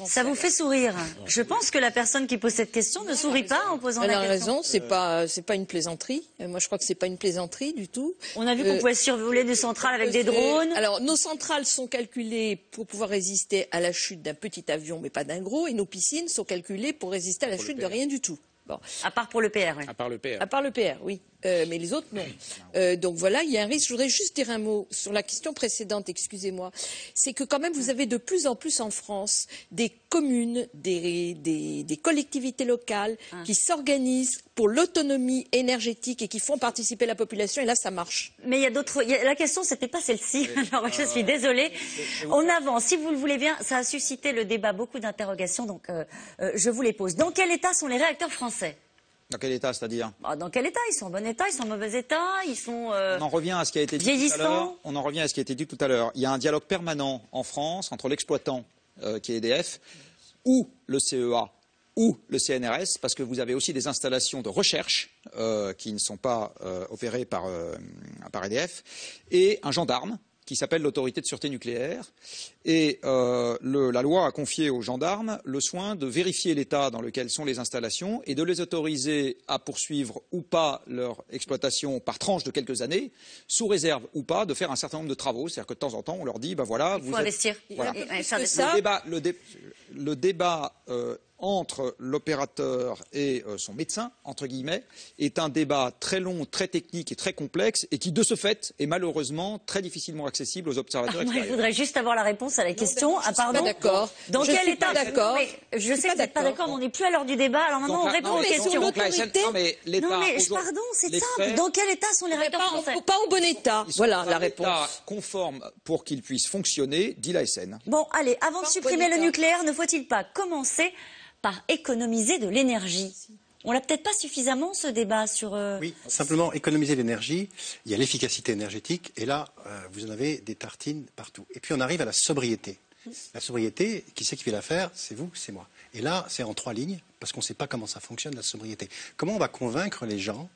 Ça vous fait sourire? Je pense que la personne qui pose cette question ne sourit pas en posant la question. Elle a raison, c'est pas une plaisanterie. Moi, je crois que c'est pas une plaisanterie du tout. On a vu qu'on pouvait survoler des centrales avec des drones. Alors, nos centrales sont calculées pour pouvoir résister à la chute d'un petit avion, mais pas d'un gros, et nos piscines sont calculées pour résister à la chute de rien du tout. Bon. À part pour le PR, oui. À part le PR. À part le PR, oui. Mais les autres, non. Donc voilà, il y a un risque. Je voudrais juste dire un mot sur la question précédente, excusez-moi. C'est que quand même, vous avez de plus en plus en France des communes, des collectivités locales qui s'organisent pour l'autonomie énergétique et qui font participer la population. Et là, ça marche. Mais il y a d'autres... La question, c'était pas celle-ci. Alors, je suis désolée. On avance. Si vous le voulez bien, ça a suscité le débat, beaucoup d'interrogations. Donc, je vous les pose. Dans quel état sont les réacteurs français ? Dans quel état, c'est-à-dire? Dans quel état? Ils sont en bon état, ils sont en mauvais état, ils sont On en revient à ce qui a été dit tout à l'heure. On en revient à ce qui a été dit tout à l'heure. Il y a un dialogue permanent en France entre l'exploitant, qui est EDF, ou le CEA, ou le CNRS, parce que vous avez aussi des installations de recherche qui ne sont pas opérées par EDF, et un gendarme qui s'appelle l'autorité de sûreté nucléaire. Et la loi a confié aux gendarmes le soin de vérifier l'état dans lequel sont les installations et de les autoriser à poursuivre ou pas leur exploitation par tranche de quelques années, sous réserve ou pas de faire un certain nombre de travaux. C'est-à-dire que de temps en temps, on leur dit, ben voilà, il faut investir. Voilà. Le débat entre l'opérateur et son médecin, entre guillemets, est un débat très long, très technique et très complexe et qui, de ce fait, est malheureusement très difficilement accessible aux observateurs extérieurs. Je voudrais juste avoir la réponse à la question. Pardon. D'accord. Dans quel état? D'accord. Je sais que vous n'êtes pas d'accord, mais on n'est plus à l'heure du débat. Alors maintenant, on répond aux questions. Pardon, c'est simple. Dans quel état sont les réacteurs français? Pas en bon état. Voilà la réponse. État conforme pour qu'ils puissent fonctionner, dit l'ASN. Bon, allez, avant de supprimer le nucléaire, ne faut-il pas commencer par économiser de l'énergie? On l'a peut-être pas suffisamment, ce débat sur... Oui, simplement économiser l'énergie, il y a l'efficacité énergétique, et là, vous en avez des tartines partout. Et puis on arrive à la sobriété. La sobriété, qui c'est qui fait l'affaire? C'est vous, c'est moi. Et là, c'est en 3 lignes, parce qu'on ne sait pas comment ça fonctionne, la sobriété. Comment on va convaincre les gens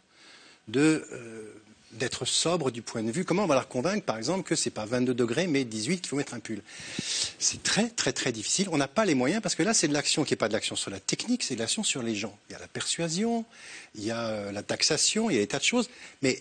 d'être sobre du point de vue? Comment on va leur convaincre, par exemple, que ce n'est pas 22 degrés, mais 18 qu'il faut mettre un pull? C'est très, très, très difficile. On n'a pas les moyens, parce que là, c'est de l'action qui n'est pas de l'action sur la technique, c'est de l'action sur les gens. Il y a la persuasion, il y a la taxation, il y a des tas de choses. Mais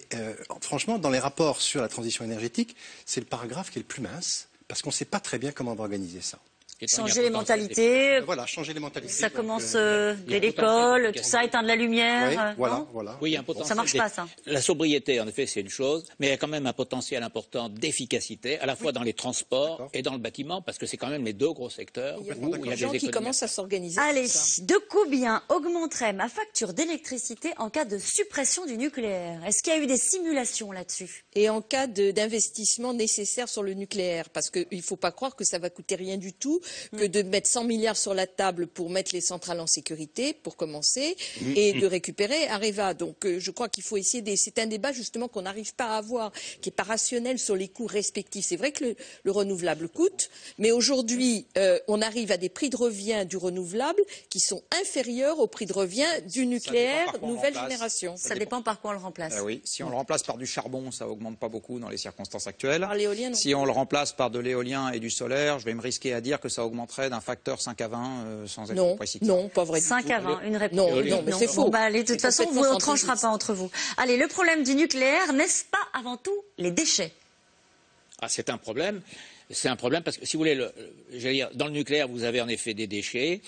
franchement, dans les rapports sur la transition énergétique, c'est le paragraphe qui est le plus mince, parce qu'on ne sait pas très bien comment on va organiser ça. Changer les mentalités. Voilà, changer les mentalités. Ça commence dès l'école, tout ça, éteindre la lumière. Oui, non voilà. Oui, il y a un potentiel. Ça marche pas, ça. La sobriété, en effet, c'est une chose, mais il y a quand même un potentiel important d'efficacité, à la fois dans les transports et dans le bâtiment, parce que c'est quand même les 2 gros secteurs où il y a des gens économies. qui commencent à s'organiser. Allez, de combien augmenterait ma facture d'électricité en cas de suppression du nucléaire? Est-ce qu'il y a eu des simulations là-dessus? Et en cas d'investissement nécessaire sur le nucléaire, parce qu'il ne faut pas croire que ça va coûter rien du tout, que de mettre 100 milliards sur la table pour mettre les centrales en sécurité, pour commencer, et de récupérer Areva. Donc je crois qu'il faut essayer c'est un débat justement qu'on n'arrive pas à avoir, qui n'est pas rationnel sur les coûts respectifs. C'est vrai que le renouvelable coûte, mais aujourd'hui on arrive à des prix de revient du renouvelable qui sont inférieurs aux prix de revient du nucléaire nouvelle génération. Ça dépend par quoi on le remplace. Oui, si on le remplace par du charbon, ça augmente pas beaucoup dans les circonstances actuelles. Par l'éolien, non. Si on le remplace par de l'éolien et du solaire, je vais me risquer à dire que ça augmenterait d'un facteur 5 à 20 sans être précis. Non, pas vrai. 5 à 20, une réponse. Non, mais c'est faux. Bon, bah, allez, de toute façon, vous ne tranchera pas entre vous. Allez, le problème du nucléaire, n'est-ce pas avant tout les déchets? C'est un problème. C'est un problème parce que, si vous voulez, j'allais dire, dans le nucléaire, vous avez en effet des déchets.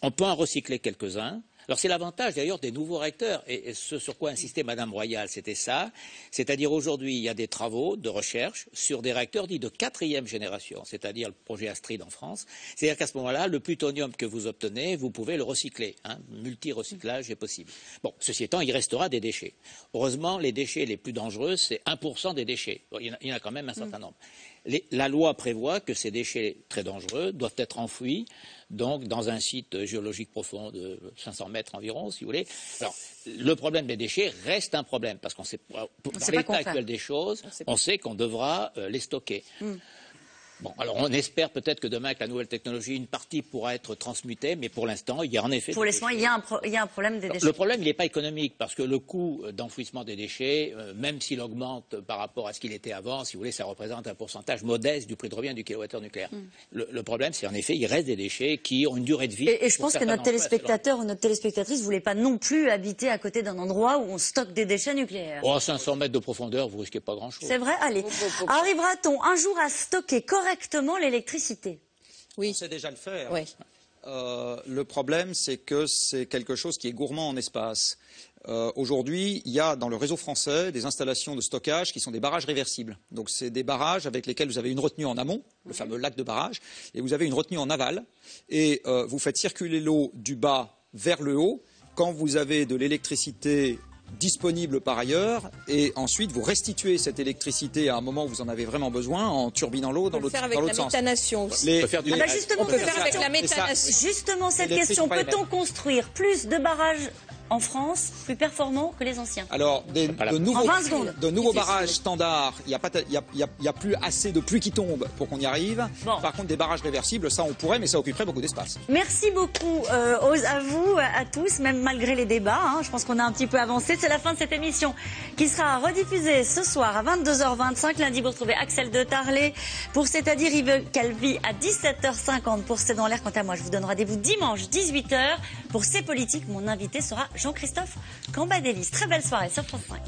On peut en recycler quelques-uns. Alors c'est l'avantage d'ailleurs des nouveaux réacteurs, et ce sur quoi insistait Madame Royal, c'était ça, c'est-à-dire aujourd'hui il y a des travaux de recherche sur des réacteurs dits de 4e génération, c'est-à-dire le projet Astrid en France, c'est-à-dire qu'à ce moment-là, le plutonium que vous obtenez, vous pouvez le recycler, multi-recyclage est possible. Bon, ceci étant, il restera des déchets. Heureusement, les déchets les plus dangereux, c'est 1% des déchets. Bon, il y en a quand même un certain nombre. La loi prévoit que ces déchets très dangereux doivent être enfouis donc dans un site géologique profond de 500 mètres environ, si vous voulez. Alors, le problème des déchets reste un problème, parce qu'on sait, dans l'état actuel des choses, on sait qu'on devra les stocker. Bon, alors on espère peut-être que demain, avec la nouvelle technologie, une partie pourra être transmutée, mais pour l'instant, il y a en effet... Pour l'instant, il y a un problème des déchets. Le problème, il n'est pas économique, parce que le coût d'enfouissement des déchets, même s'il augmente par rapport à ce qu'il était avant, si vous voulez, ça représente un pourcentage modeste du prix de revient du kilowattheure nucléaire. Le problème, c'est en effet, il reste des déchets qui ont une durée de vie... Et je pense que notre téléspectateur ou notre téléspectatrice ne voulait pas non plus habiter à côté d'un endroit où on stocke des déchets nucléaires. Oh, à 500 mètres de profondeur, vous risquez pas grand-chose. C'est vrai. Allez, arrivera-t-on un jour à stocker correctement l'électricité? Oui. On sait déjà le faire. Oui. Le problème, c'est que c'est quelque chose qui est gourmand en espace. Aujourd'hui, il y a dans le réseau français des installations de stockage qui sont des barrages réversibles. Donc, c'est des barrages avec lesquels vous avez une retenue en amont, le fameux lac de barrage, et vous avez une retenue en aval. Et vous faites circuler l'eau du bas vers le haut quand vous avez de l'électricité disponible par ailleurs, et ensuite vous restituez cette électricité à un moment où vous en avez vraiment besoin en turbinant l'eau dans l'autre sens. On peut faire avec la méthanation aussi. Justement, cette question, peut-on construire plus de barrages en France plus performants que les anciens? Alors, de nouveaux barrages standards, il n'y a plus assez de pluie qui tombe pour qu'on y arrive. Bon. Par contre, des barrages réversibles, ça on pourrait, mais ça occuperait beaucoup d'espace. Merci beaucoup à vous, à tous, même malgré les débats. Je pense qu'on a un petit peu avancé. C'est la fin de cette émission qui sera rediffusée ce soir à 22h25. Lundi, vous retrouvez Axel de Tarlé pour C'est-à-dire Yves Calvi à 17h50 pour C'est dans l'air. Quant à moi, je vous donne rendez-vous dimanche 18h pour C'est politique. Mon invité sera Jean-Christophe Cambadélis. Très belle soirée sur France 5.